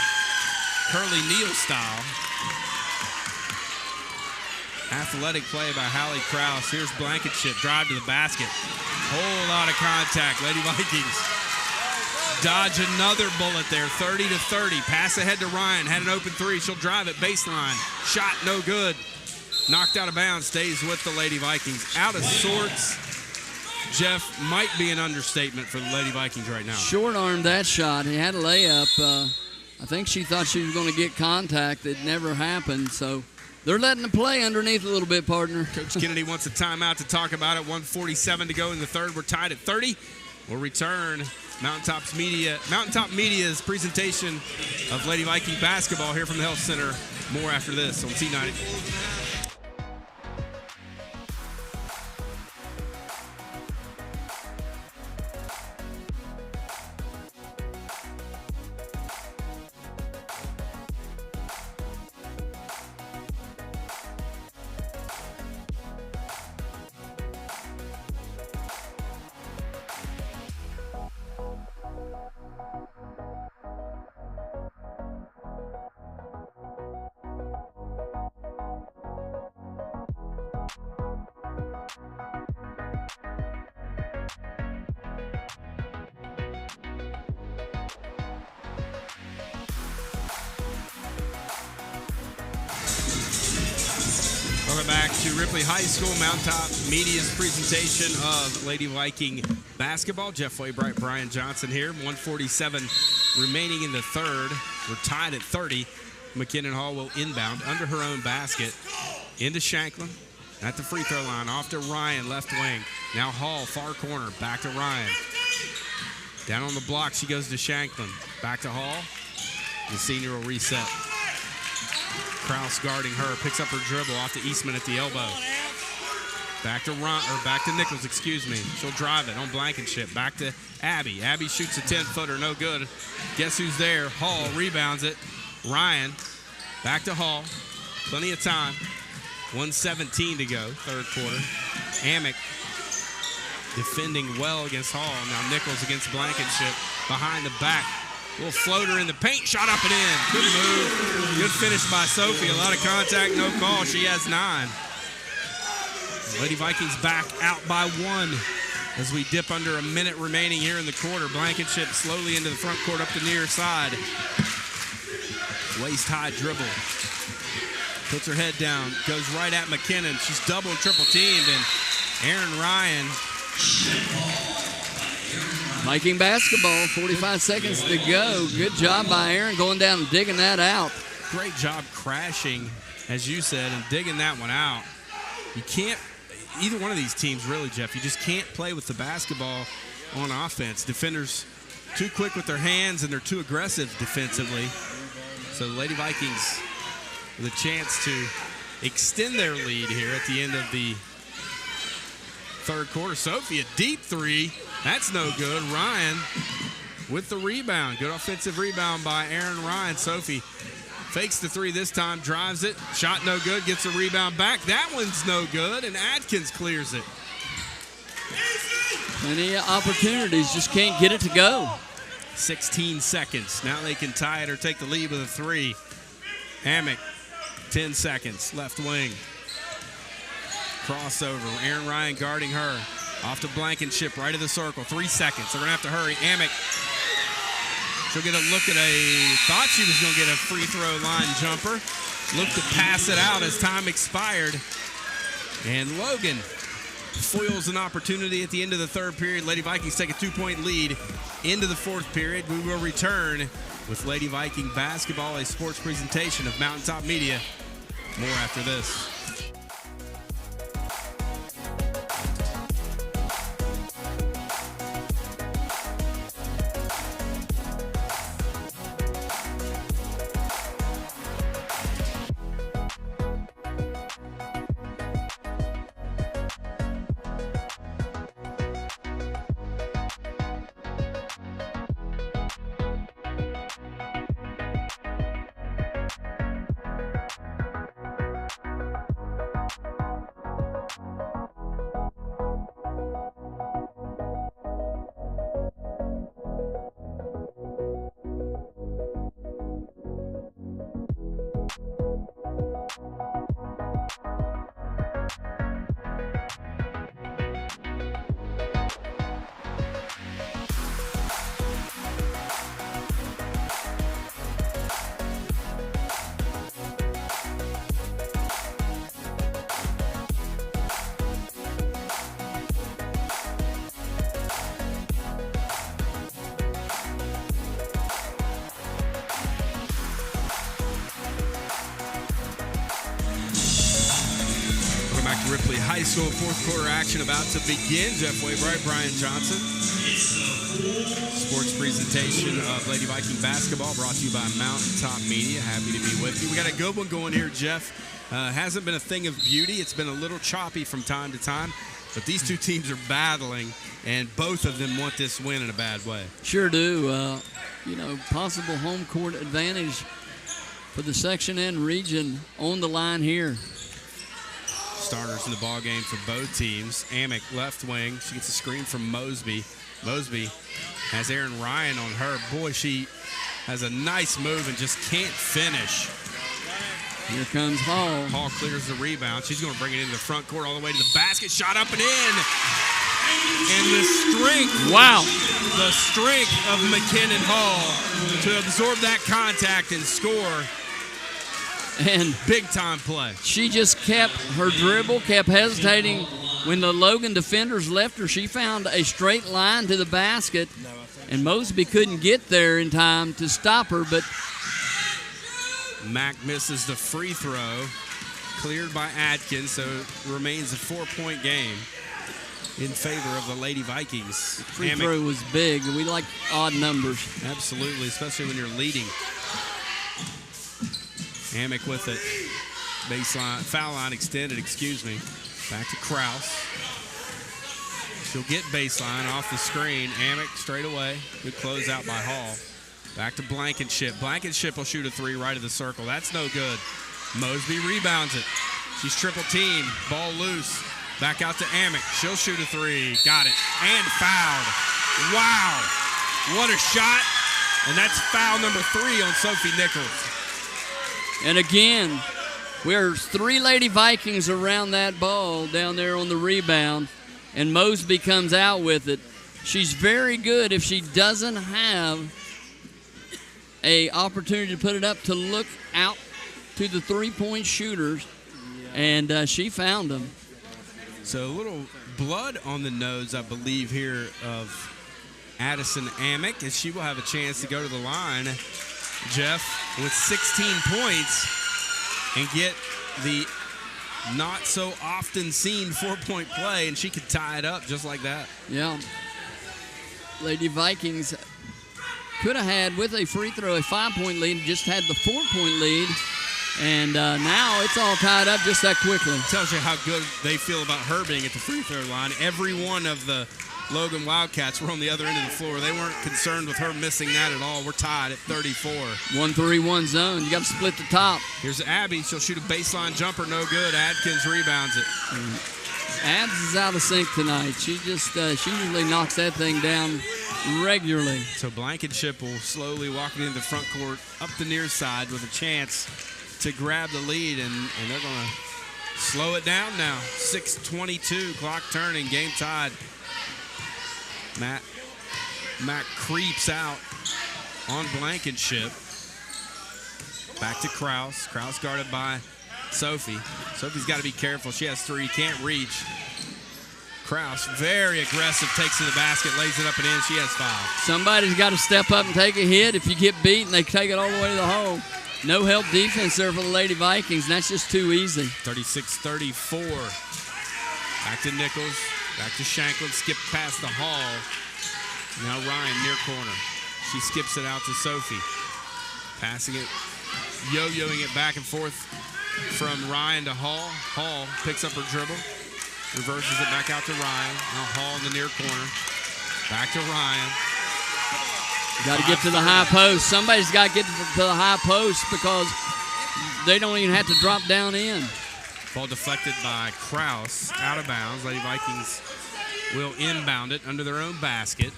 Curly Neal style. Athletic play by Hallie Kraus. Here's Blankenship, drive to the basket. Whole lot of contact. Lady Vikings dodge another bullet there. 30-30. Pass ahead to Ryan. Had an open three. She'll drive it baseline. Shot no good. Knocked out of bounds. Stays with the Lady Vikings. Out of sorts. Jeff, might be an understatement for the Lady Vikings right now. Short-armed that shot. He had a layup. I think she thought she was going to get contact. It never happened, so they're letting the play underneath a little bit, partner. Coach Kennedy wants a timeout to talk about it. 1:47 to go in the third. We're tied at 30. We'll return Mountaintop Media's presentation of Lady Viking basketball here from the Health Center. More after this on T90. Welcome back to Ripley High School. Mountaintop Media's presentation of Lady Viking basketball. Jeff Waybright, Brian Johnson here. 1:47 remaining in the third. We're tied at 30. McKinnon Hall will inbound under her own basket. Into Shanklin at the free throw line. Off to Ryan, left wing. Now Hall, far corner. Back to Ryan. Down on the block, she goes to Shanklin. Back to Hall. The senior will reset. Kraus guarding her, picks up her dribble off to Eastman at the elbow. Back to Nichols, excuse me. She'll drive it on Blankenship. Back to Abby. Abby shoots a 10-footer, no good. Guess who's there? Hall rebounds it. Ryan, back to Hall. Plenty of time. 1:17 to go, third quarter. Amick defending well against Hall. Now Nichols against Blankenship. Behind the back. Little floater in the paint, shot up and in. Good move. Good finish by Sophie. A lot of contact, no call. She has 9. Lady Vikings back out by 1 as we dip under a minute remaining here in the quarter. Blankenship slowly into the front court up the near side. Waist-high dribble. Puts her head down, goes right at McKinnon. She's double and triple teamed, and Aaron Ryan. Viking basketball, 45 seconds to go. Good job by Aaron going down and digging that out. Great job crashing, as you said, and digging that one out. You can't, either one of these teams really, Jeff, you just can't play with the basketball on offense. Defenders too quick with their hands, and they're too aggressive defensively. So the Lady Vikings with a chance to extend their lead here at the end of the third quarter. Sophie, a deep three. That's no good. Ryan with the rebound. Good offensive rebound by Aaron Ryan. Sophie fakes the three this time, drives it. Shot no good, gets a rebound back. That one's no good, and Adkins clears it. Plenty of opportunities, just can't get it to go. 16 seconds. Now they can tie it or take the lead with a three. Amick, 10 seconds. Left wing. Crossover. Aaron Ryan guarding her. Off to Blankenship, right of the circle. 3 seconds. They're going to have to hurry. Amick. She'll get a look at thought she was going to get a free throw line jumper. Looked to pass it out as time expired. And Logan foils an opportunity at the end of the third period. Lady Vikings take a 2-point lead into the fourth period. We will return with Lady Viking basketball, a sports presentation of Mountaintop Media. More after this. Ripley High School fourth quarter action about to begin. Jeff Waybright, Brian Johnson. Sports presentation of Lady Viking basketball brought to you by Mountaintop Media. Happy to be with you. We got a good one going here, Jeff. Hasn't been a thing of beauty. It's been a little choppy from time to time, but these two teams are battling, and both of them want this win in a bad way. Sure do. Possible home court advantage for the Section N region on the line here. Starters in the ball game for both teams. Amick, left wing. She gets a screen from Mosby. Mosby has Aaron Ryan on her. Boy, she has a nice move and just can't finish. Here comes Hall. Hall clears the rebound. She's going to bring it into the front court all the way to the basket. Shot up and in. And the strength. Wow. The strength of McKinnon Hall to absorb that contact and score. And big-time play. She just kept her dribble, kept hesitating. When the Logan defenders left her, she found a straight line to the basket, and Mosby couldn't get there in time to stop her, but Mack misses the free throw, cleared by Adkins, so it remains a 4-point game in favor of the Lady Vikings. The free throw was big, and we like odd numbers. Absolutely, especially when you're leading. Amick with it. Baseline, foul line extended, Back to Kraus. She'll get baseline off the screen. Amick straight away. Good closeout by Hall. Back to Blankenship. Blankenship will shoot a three right of the circle. That's no good. Mosby rebounds it. She's triple teamed. Ball loose. Back out to Amick. She'll shoot a three. Got it. And fouled. Wow. What a shot. And that's foul number 3 on Sophie Nichols. And again, there's 3 Lady Vikings around that ball down there on the rebound. and Mosby comes out with it. She's very good if she doesn't have a opportunity to put it up to look out to the three-point shooters, and she found them. So a little blood on the nose, I believe, here of Addison Amick, as she will have a chance to go to the line, Jeff, with 16 points and get the not so often seen 4-point play, and she could tie it up just like that. Yeah. Lady Vikings could have had, with a free throw, a 5-point lead, just had the 4-point lead, and now it's all tied up just that quickly. Tells you how good they feel about her being at the free throw line. Every one of the Logan Wildcats were on the other end of the floor. They weren't concerned with her missing that at all. We're tied at 34. 1-3-1 zone. You got to split the top. Here's Abby. She'll shoot a baseline jumper. No good. Adkins rebounds it. Abs is out of sync tonight. She just she usually knocks that thing down regularly. So Blankenship will slowly walk it into the front court, up the near side with a chance to grab the lead, and they're going to slow it down now. 6:22, clock turning, game tied. Matt creeps out on Blankenship. Back to Kraus. Kraus guarded by Sophie. Sophie's got to be careful. She has 3, can't reach. Kraus, very aggressive, takes to the basket, lays it up and in. She has 5. Somebody's got to step up and take a hit. If you get beat and they take it all the way to the hole. No help defense there for the Lady Vikings, and that's just too easy. 36-34. Back to Nichols. Back to Shanklin. Skip past the Hall. Now Ryan near corner. She skips it out to Sophie. Passing it, yo-yoing it back and forth from Ryan to Hall. Hall picks up her dribble. Reverses it back out to Ryan. Now Hall in the near corner. Back to Ryan. Got to get to the high post. Somebody's got to get to the high post because they don't even have to drop down in. Ball deflected by Kraus, out of bounds. Lady Vikings will inbound it under their own basket.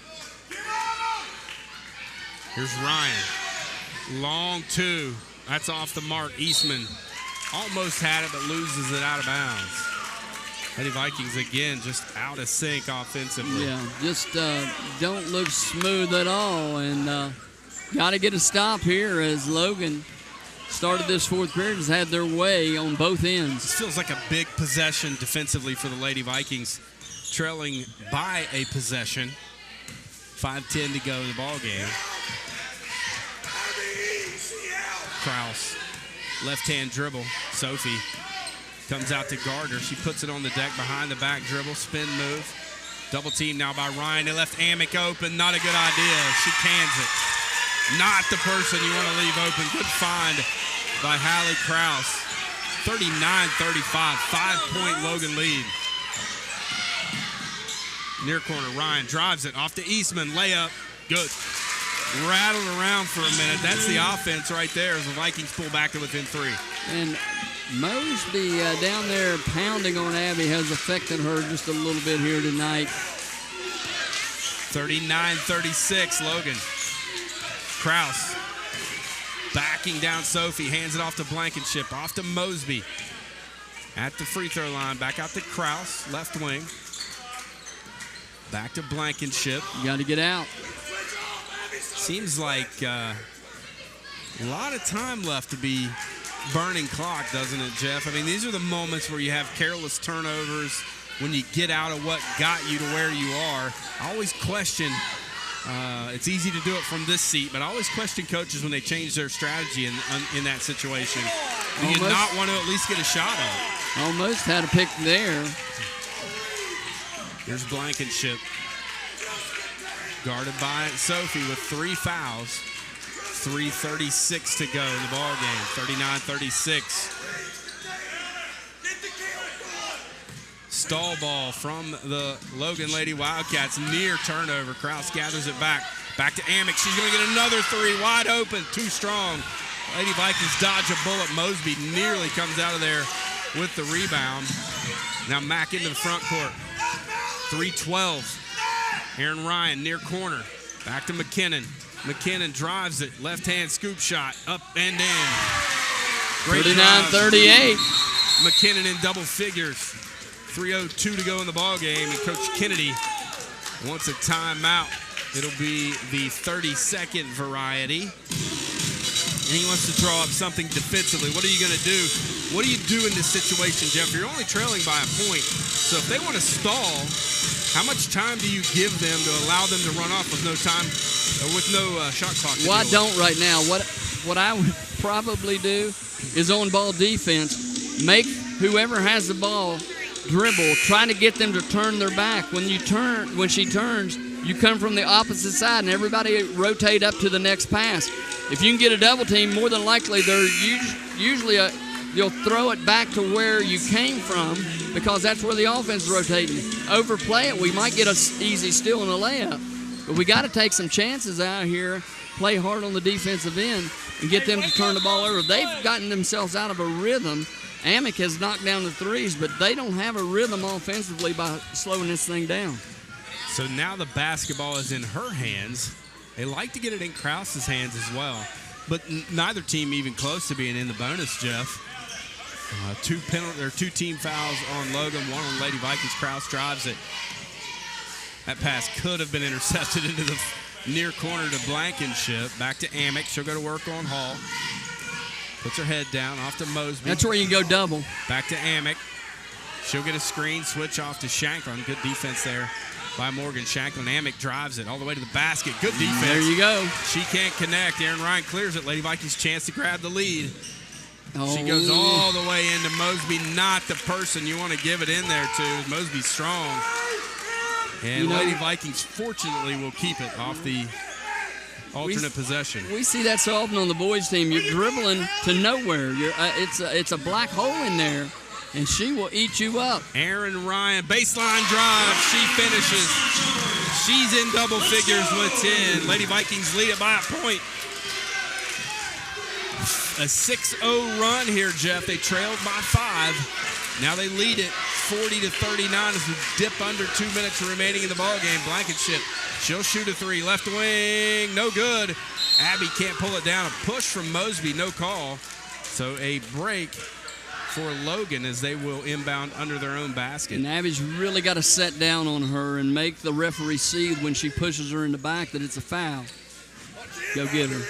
Here's Ryan. Long 2. That's off the mark. Eastman almost had it, but loses it out of bounds. Lady Vikings, again, just out of sync offensively. Yeah, just don't look smooth at all. And got to get a stop here as Logan started this fourth period, has had their way on both ends. This feels like a big possession defensively for the Lady Vikings, trailing by a possession. 5:10 to go in the ball game. Kraus, left-hand dribble. Sophie comes out to guard her. She puts it on the deck behind the back dribble, spin move. Double team now by Ryan. They left Amick open. Not a good idea. She cans it. Not the person you want to leave open. Good find by Hallie Kraus. 39-35, 5-point Logan lead. Near corner, Ryan drives it off to Eastman. Layup, good. Rattled around for a minute. That's the offense right there as the Vikings pull back to within 3. And Mosby down there pounding on Abby has affected her just a little bit here tonight. 39-36, Logan. Kraus backing down Sophie, hands it off to Blankenship, off to Mosby. At the free throw line, back out to Kraus, left wing. Back to Blankenship. You got to get out. Seems like a lot of time left to be burning clock, doesn't it, Jeff? I mean, these are the moments where you have careless turnovers, when you get out of what got you to where you are. I always question, it's easy to do it from this seat, but I always question coaches when they change their strategy in that situation. Do you not want to at least get a shot up? Almost had a pick there. Here's Blankenship. Guarded by Sophie with 3 fouls. 3:36 to go in the ball game. 39-36. Stall ball from the Logan Lady Wildcats. Near turnover. Kraus gathers it back. Back to Amick. She's going to get another 3. Wide open. Too strong. Lady Vikings dodge a bullet. Mosby nearly comes out of there with the rebound. Now Mack into the front court. 3:12. Aaron Ryan near corner. Back to McKinnon. McKinnon drives it. Left-hand scoop shot. Up and in. 39-38. McKinnon in double figures. 3:02 to go in the ball game, and Coach Kennedy wants a timeout. It'll be the 30-second variety. And he wants to draw up something defensively. What are you going to do? What do you do in this situation, Jeff? You're only trailing by a point. So if they want to stall, how much time do you give them to allow them to run off with no time, with no shot clock? Well, I don't right now. What I would probably do is on ball defense, make whoever has the ball dribble, try to get them to turn their back. When she turns, you come from the opposite side, and everybody rotate up to the next pass. If you can get a double team, more than likely they're usually you'll throw it back to where you came from because that's where the offense is rotating. Overplay it, we might get an easy steal and a layup. But we got to take some chances out here, play hard on the defensive end, and get them to turn the ball over. They've gotten themselves out of a rhythm. Amick has knocked down the threes, but they don't have a rhythm offensively by slowing this thing down. So now the basketball is in her hands. They like to get it in Krause's hands as well. But neither team even close to being in the bonus, Jeff. Two team fouls on Logan, one on Lady Vikings. Krause drives it. That pass could have been intercepted into the near corner to Blankenship. Back to Amick. She'll go to work on Hall. Puts her head down, off to Mosby. That's where you go double. Back to Amick. She'll get a screen, switch off to Shanklin. Good defense there by Morgan Shanklin. Amick drives it all the way to the basket. Good defense. There you go. She can't connect. Aaron Ryan clears it. Lady Vikings chance to grab the lead. Oh. She goes all the way into Mosby. Not the person you want to give it in there to. Mosby's strong. And Lady Vikings, fortunately, will keep it off the alternate possession. We see that so often on the boys' team. You're dribbling to nowhere. It's a black hole in there, and she will eat you up. Aaron Ryan, baseline drive. She finishes. She's in double figures with 10. Lady Vikings lead it by a point. A 6-0 run here, Jeff. They trailed by 5. Now they lead it 40-39 as we dip under 2 minutes remaining in the ballgame. Blankenship, she'll shoot a 3. Left wing, no good. Abby can't pull it down. A push from Mosby, no call. So a break for Logan as they will inbound under their own basket. And Abby's really got to set down on her and make the referee see when she pushes her in the back that it's a foul. Go get her.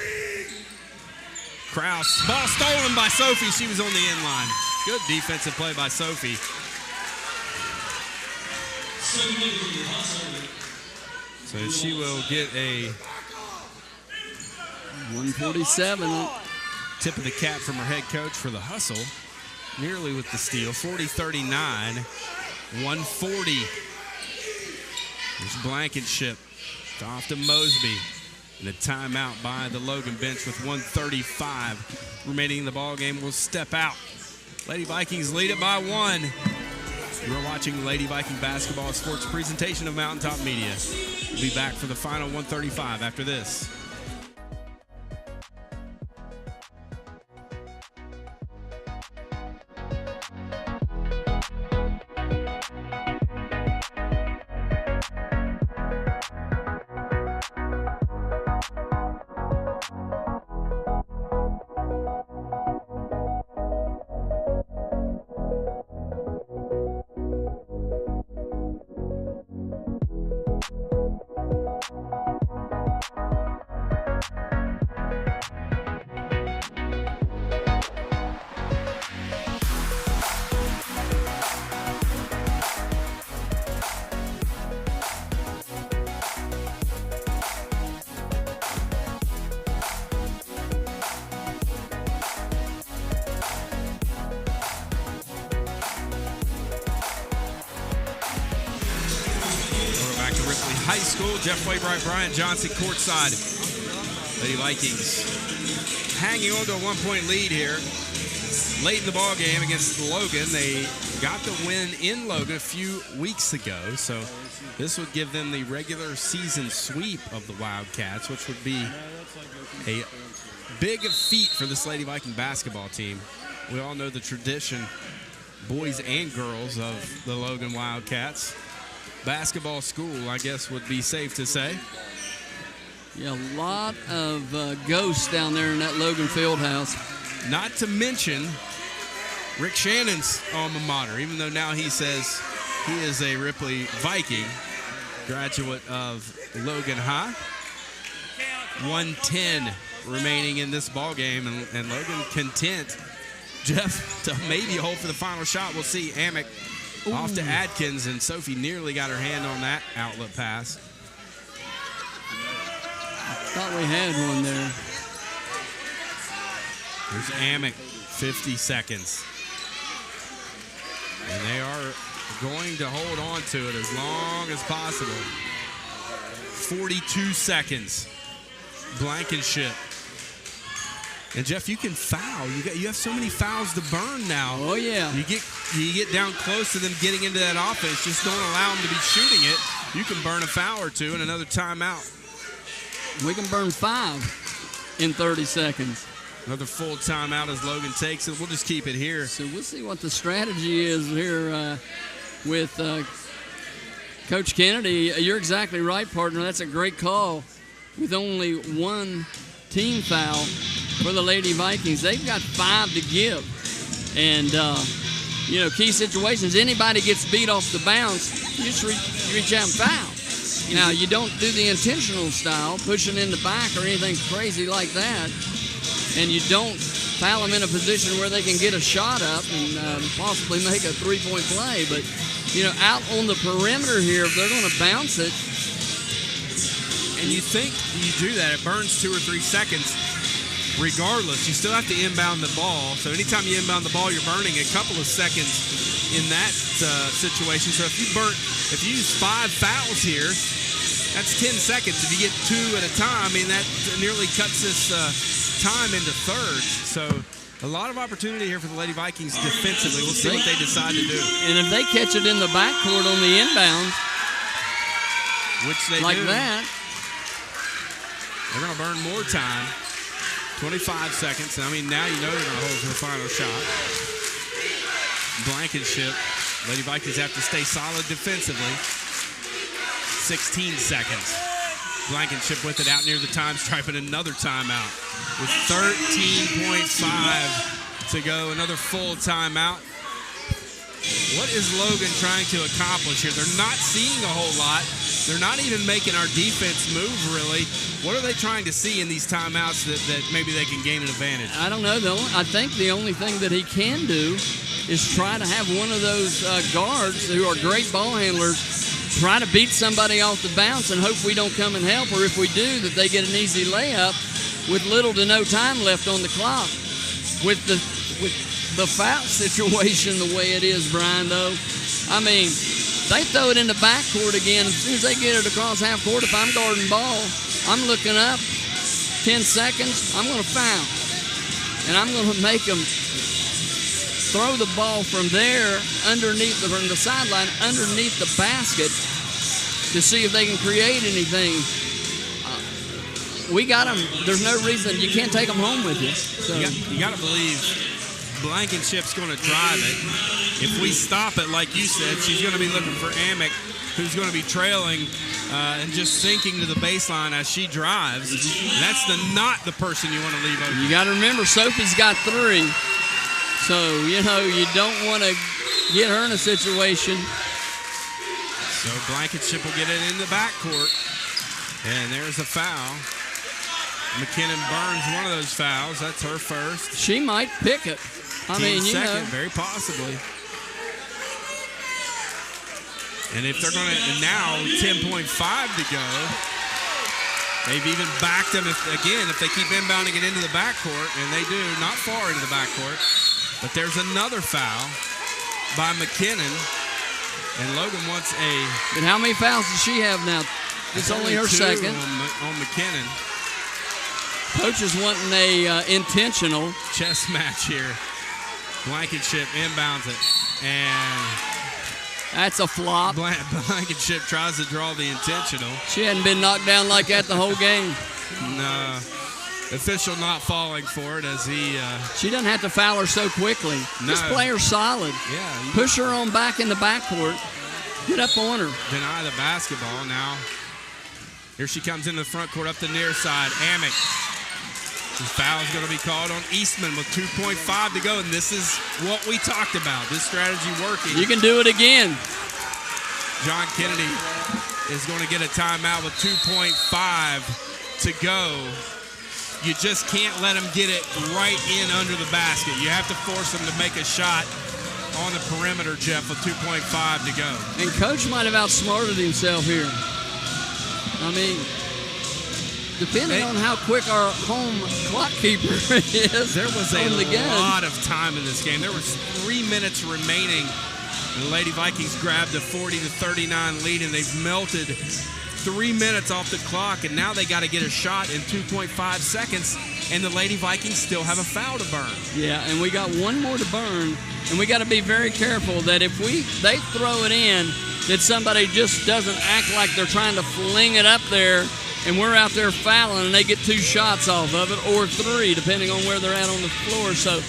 Krause, ball stolen by Sophie. She was on the end line. Good defensive play by Sophie. So she will get a 147. Tip of the cap from her head coach for the hustle. Nearly with the steal. 40-39. 140. There's Blankenship. Off to Mosby. And a timeout by the Logan bench with 1:35 remaining in the ball game. Will step out. Lady Vikings lead it by 1. You're watching Lady Viking Basketball Sports presentation of Mountaintop Media. We'll be back for the final 1:35 after this. High School, Jeff Waybright, Brian Johnson courtside. Lady Vikings hanging on to a 1-point lead here. Late in the ball game against Logan. They got the win in Logan a few weeks ago, so this would give them the regular season sweep of the Wildcats, which would be a big feat for this Lady Viking basketball team. We all know the tradition, boys and girls, of the Logan Wildcats. Basketball school, I guess, would be safe to say. Yeah, a lot of ghosts down there in that Logan Fieldhouse. Not to mention Rick Shannon's alma mater, even though now he says He is a Ripley Viking, graduate of Logan High. 1:10 remaining in this ball game, and Logan content, Jeff, to maybe hold for the final shot. We'll see. Amick off to Adkins, and Sophie nearly got her hand on that outlet pass. Thought we had one there. There's Amick, 50 seconds. And they are going to hold on to it as long as possible. 42 seconds. Blankenship. And Jeff, you can foul. You have so many fouls to burn now. Oh yeah. You get down close to them getting into that offense. Just don't allow them to be shooting it. You can burn a foul or two and another timeout. We can burn 5 in 30 seconds. Another full timeout as Logan takes it. We'll just keep it here. So we'll see what the strategy is here with Coach Kennedy. You're exactly right, partner. That's a great call. With only one team foul for the Lady Vikings, they've got 5 to give. And, key situations, anybody gets beat off the bounce, you just reach out and foul. Now, you don't do the intentional style, pushing in the back or anything crazy like that. And you don't foul them in a position where they can get a shot up and possibly make a three-point play. But, out on the perimeter here, if they're going to bounce it. And you think you do that, it burns 2 or 3 seconds. Regardless, you still have to inbound the ball. So anytime you inbound the ball, you're burning a couple of seconds in that situation. So if you use 5 fouls here, that's 10 seconds. If you get 2 at a time, that nearly cuts this time into thirds. So a lot of opportunity here for the Lady Vikings defensively. We'll see what they decide to do. And if they catch it in the backcourt on the inbound, which they like do, that, they're going to burn more time. 25 seconds. Now you know they're going to hold for the final shot. Blankenship. Lady Vikings have to stay solid defensively. 16 seconds. Blankenship with it out near the time stripe and another timeout. With 13.5 to go, another full timeout. What is Logan trying to accomplish here? They're not seeing a whole lot. They're not even making our defense move, really. What are they trying to see in these timeouts that maybe they can gain an advantage? I don't know, though. I think the only thing that he can do is try to have one of those guards who are great ball handlers try to beat somebody off the bounce and hope we don't come and help, or if we do, that they get an easy layup with little to no time left on the clock. With the foul situation the way it is, Brian, though, they throw it in the backcourt again. As soon as they get it across half court, if I'm guarding ball, I'm looking up, 10 seconds, I'm going to foul. And I'm going to make them throw the ball from there from the sideline underneath the basket to see if they can create anything. We got them. There's no reason. You can't take them home with you. So. You got to believe Blankenship's going to drive it. If we stop it, like you said, she's going to be looking for Amick, who's going to be trailing and just sinking to the baseline as she drives. And that's not the person you want to leave open. You got to remember, Sophie's got 3. So, you don't want to get her in a situation. So Blankenship will get it in the backcourt. And there's a foul. McKinnon burns one of those fouls. That's her first. She might pick it. Second, very possibly. And if they're going to, now 10.5 to go, they've even backed them, if they keep inbounding it into the backcourt, and they do, not far into the backcourt. But there's another foul by McKinnon, and Logan wants a... But how many fouls does she have now? It's only her 2 second. On McKinnon. Coach is wanting a intentional chess match here. Blankenship inbounds it, and that's a flop. Blankenship tries to draw the intentional. She hadn't been knocked down like that the whole game. No. Official not falling for it as he... She doesn't have to foul her so quickly. No. Just play her solid. Yeah. Push her on back in the backcourt. Get up on her. Deny the basketball. Now, here she comes into the front court up the near side. Amick. This foul is going to be called on Eastman with 2.5 to go, and this is what we talked about. This strategy working. You can do it again. John Kennedy is going to get a timeout with 2.5 to go. You just can't let him get it right in under the basket. You have to force him to make a shot on the perimeter, Jeff, with 2.5 to go. And Coach might have outsmarted himself here. I mean, depending on how quick our home clock keeper is. There was a lot of time in this game. There was 3 minutes remaining. The Lady Vikings grabbed a 40-39 lead, and they've melted 3 minutes off the clock, and now they got to get a shot in 2.5 seconds, and the Lady Vikings still have a foul to burn. Yeah, and we got one more to burn, and we got to be very careful that if they throw it in, that somebody just doesn't act like they're trying to fling it up there, and we're out there fouling, and they get 2 shots off of it, or 3, depending on where they're at on the floor. So,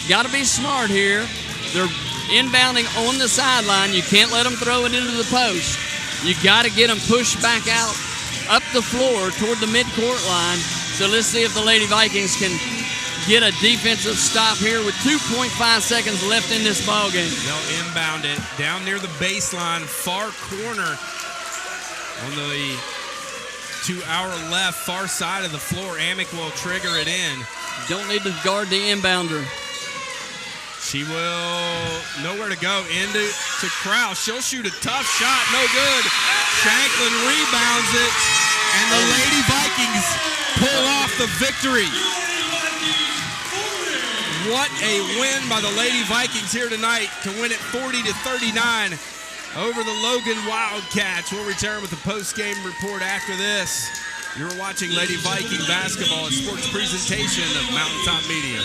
got to be smart here. They're inbounding on the sideline. You can't let them throw it into the post. You got to get them pushed back out up the floor toward the midcourt line. So let's see if the Lady Vikings can get a defensive stop here with 2.5 seconds left in this ball game. They'll inbound it down near the baseline, far corner on the to our left, far side of the floor. Amick will trigger it in. Don't need to guard the inbounder. She will nowhere to go. Into Kraus. She'll shoot a tough shot. No good. Shanklin rebounds it. And the Lady Vikings pull off the victory. What a win by the Lady Vikings here tonight to win it 40-39 over the Logan Wildcats. We'll return with the post-game report after this. You're watching Lady Viking basketball, a sports presentation of Mountaintop Media.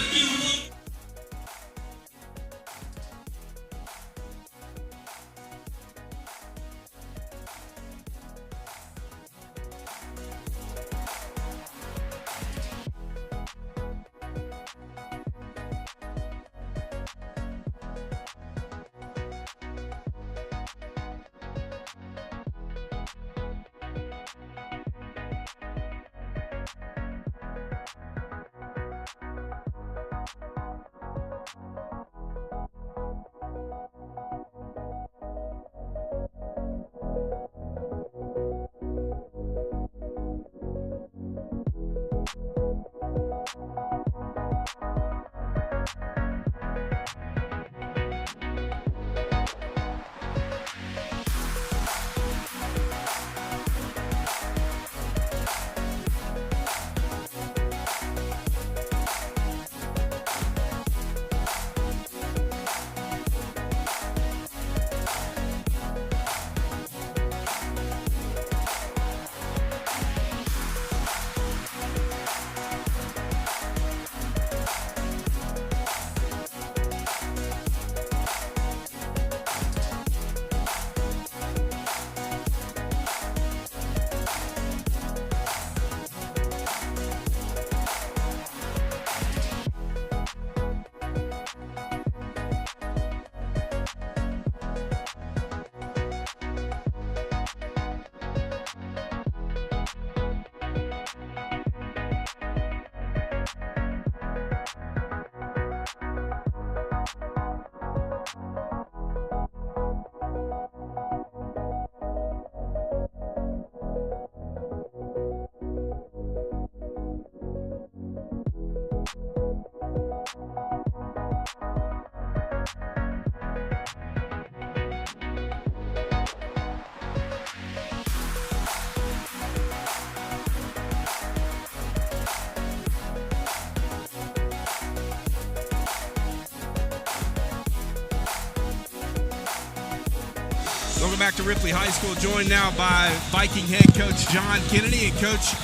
Welcome back to Ripley High School, joined now by Viking head coach John Kennedy. And Coach,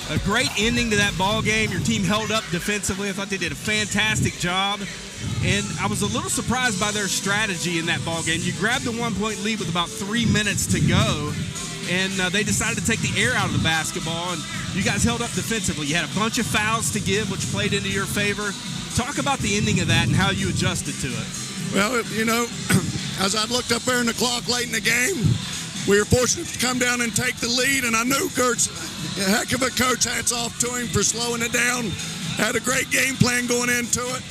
a great ending to that ball game. Your team held up defensively. I thought they did a fantastic job. And I was a little surprised by their strategy in that ball game. You grabbed a 1-point lead with about 3 minutes to go, and they decided to take the air out of the basketball, and you guys held up defensively. You had a bunch of fouls to give, which played into your favor. Talk about the ending of that and how you adjusted to it. Well, you know, as I looked up there in the clock late in the game, we were fortunate to come down and take the lead, and I knew Kurt's a heck of a coach. Hats off to him for slowing it down. Had a great game plan going into it.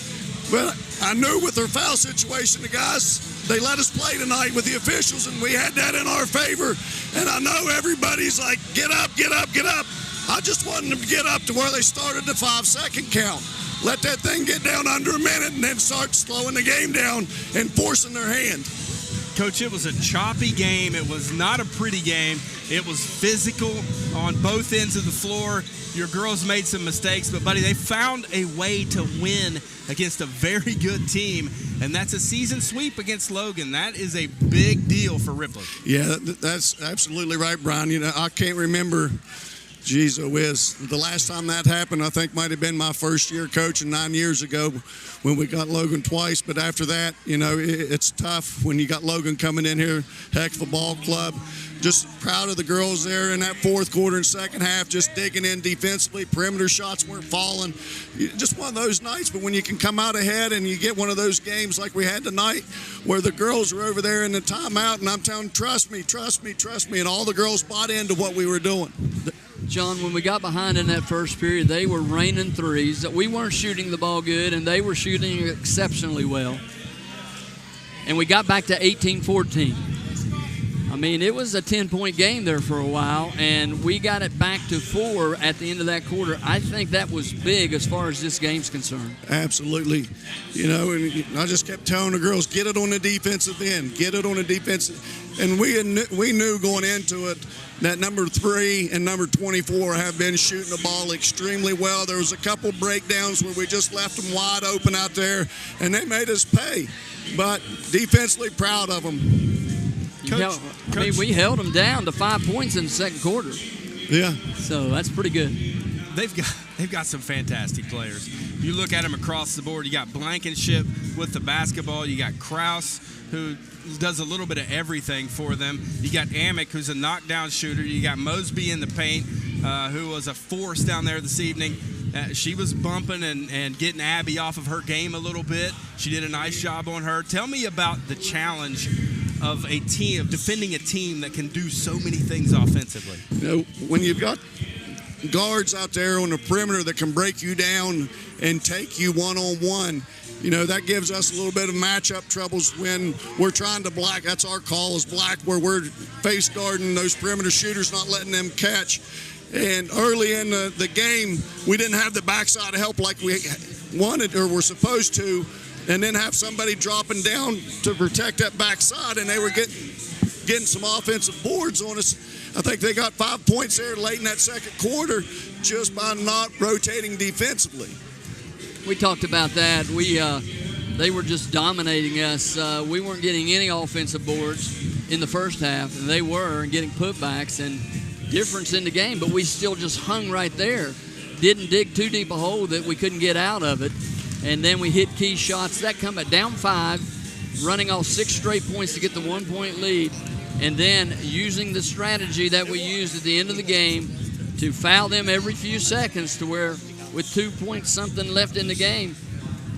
But I knew with their foul situation, the guys they let us play tonight with the officials, and we had that in our favor. And I know everybody's like, get up, get up, get up. I just wanted them to get up to where they started the 5-second count. Let that thing get down under a minute and then start slowing the game down and forcing their hand. Coach, it was a choppy game. It was not a pretty game. It was physical on both ends of the floor. Your girls made some mistakes, but, buddy, they found a way to win against a very good team, and that's a season sweep against Logan. That is a big deal for Ripley. Yeah, that's absolutely right, Brian. You know, I can't remember, geez, oh whiz, the last time that happened, I think might have been my first year coaching 9 years ago when we got Logan twice. But after that, you know, it's tough when you got Logan coming in here, heck of a ball club. Just proud of the girls there in that fourth quarter and second half, just digging in defensively. Perimeter shots weren't falling. Just one of those nights, but when you can come out ahead and you get one of those games like we had tonight where the girls are over there in the timeout, and I'm telling them, trust me, trust me, trust me, and all the girls bought into what we were doing. John, when we got behind in that first period, they were raining threes. We weren't shooting the ball good, and they were shooting exceptionally well. And we got back to 18-14. I mean, it was a 10-point game there for a while, and we got it back to 4 at the end of that quarter. I think that was big as far as this game's concerned. Absolutely. You know, and I just kept telling the girls, get it on the defensive end, get it on the defensive. And we knew going into it that number 3 and number 24 have been shooting the ball extremely well. There was a couple breakdowns where we just left them wide open out there, and they made us pay. But defensively, proud of them. Coach, I mean, we held them down to 5 points in the second quarter. Yeah. So that's pretty good. They've got some fantastic players. You look at them across the board. You got Blankenship with the basketball. You got Kraus, who does a little bit of everything for them. You got Amick, who's a knockdown shooter. You got Mosby in the paint, who was a force down there this evening. She was bumping and getting Abby off of her game a little bit. She did a nice job on her. Tell me about the challenge of a team, of defending a team that can do so many things offensively. You know, when you've got guards out there on the perimeter that can break you down and take you one-on-one, you know, that gives us a little bit of matchup troubles when we're trying to block. That's our call, is block, where we're face guarding those perimeter shooters, not letting them catch. And early in the game, we didn't have the backside of help like we wanted or were supposed to, and then have somebody dropping down to protect that backside, and they were getting some offensive boards on us. I think they got 5 points there late in that second quarter just by not rotating defensively. We talked about that. They were just dominating us. We weren't getting any offensive boards in the first half, and they were, and getting putbacks and difference in the game, but we still just hung right there. Didn't dig too deep a hole that we couldn't get out of it. And then we hit key shots. That come at down 5, running off 6 straight points to get the 1-point lead, and then using the strategy that we used at the end of the game to foul them every few seconds to where with 2 points something left in the game,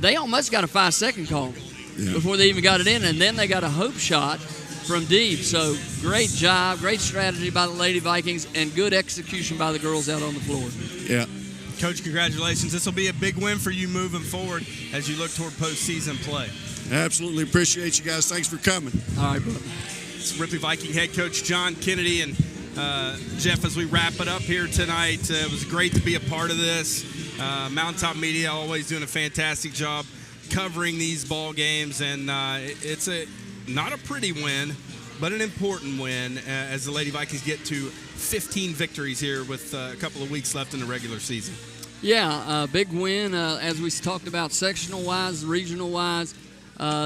they almost got a 5-second call before they even got it in, and then they got a hope shot from deep. So great job, great strategy by the Lady Vikings, and good execution by the girls out on the floor. Yeah. Coach, congratulations. This will be a big win for you moving forward as you look toward postseason play. Absolutely appreciate you guys. Thanks for coming. All right, brother. It's Ripley Viking head coach John Kennedy. And Jeff, as we wrap it up here tonight, it was great to be a part of this. Mountaintop Media always doing a fantastic job covering these ball games. And it's not a pretty win, but an important win as the Lady Vikings get to 15 victories here with a couple of weeks left in the regular season. Yeah, big win. As we talked about sectional-wise, regional-wise,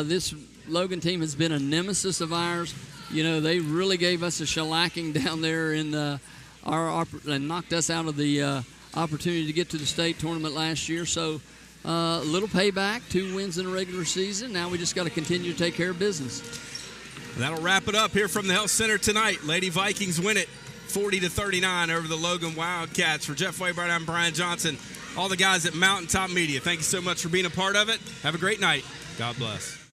this Logan team has been a nemesis of ours. You know, they really gave us a shellacking down there and knocked us out of the opportunity to get to the state tournament last year. So a little payback, 2 wins in the regular season. Now we just got to continue to take care of business. That'll wrap it up here from the Health Center tonight. Lady Vikings win it 40-39 over the Logan Wildcats. For Jeff Waybright, I'm Brian Johnson. All the guys at Mountaintop Media, thank you so much for being a part of it. Have a great night. God bless.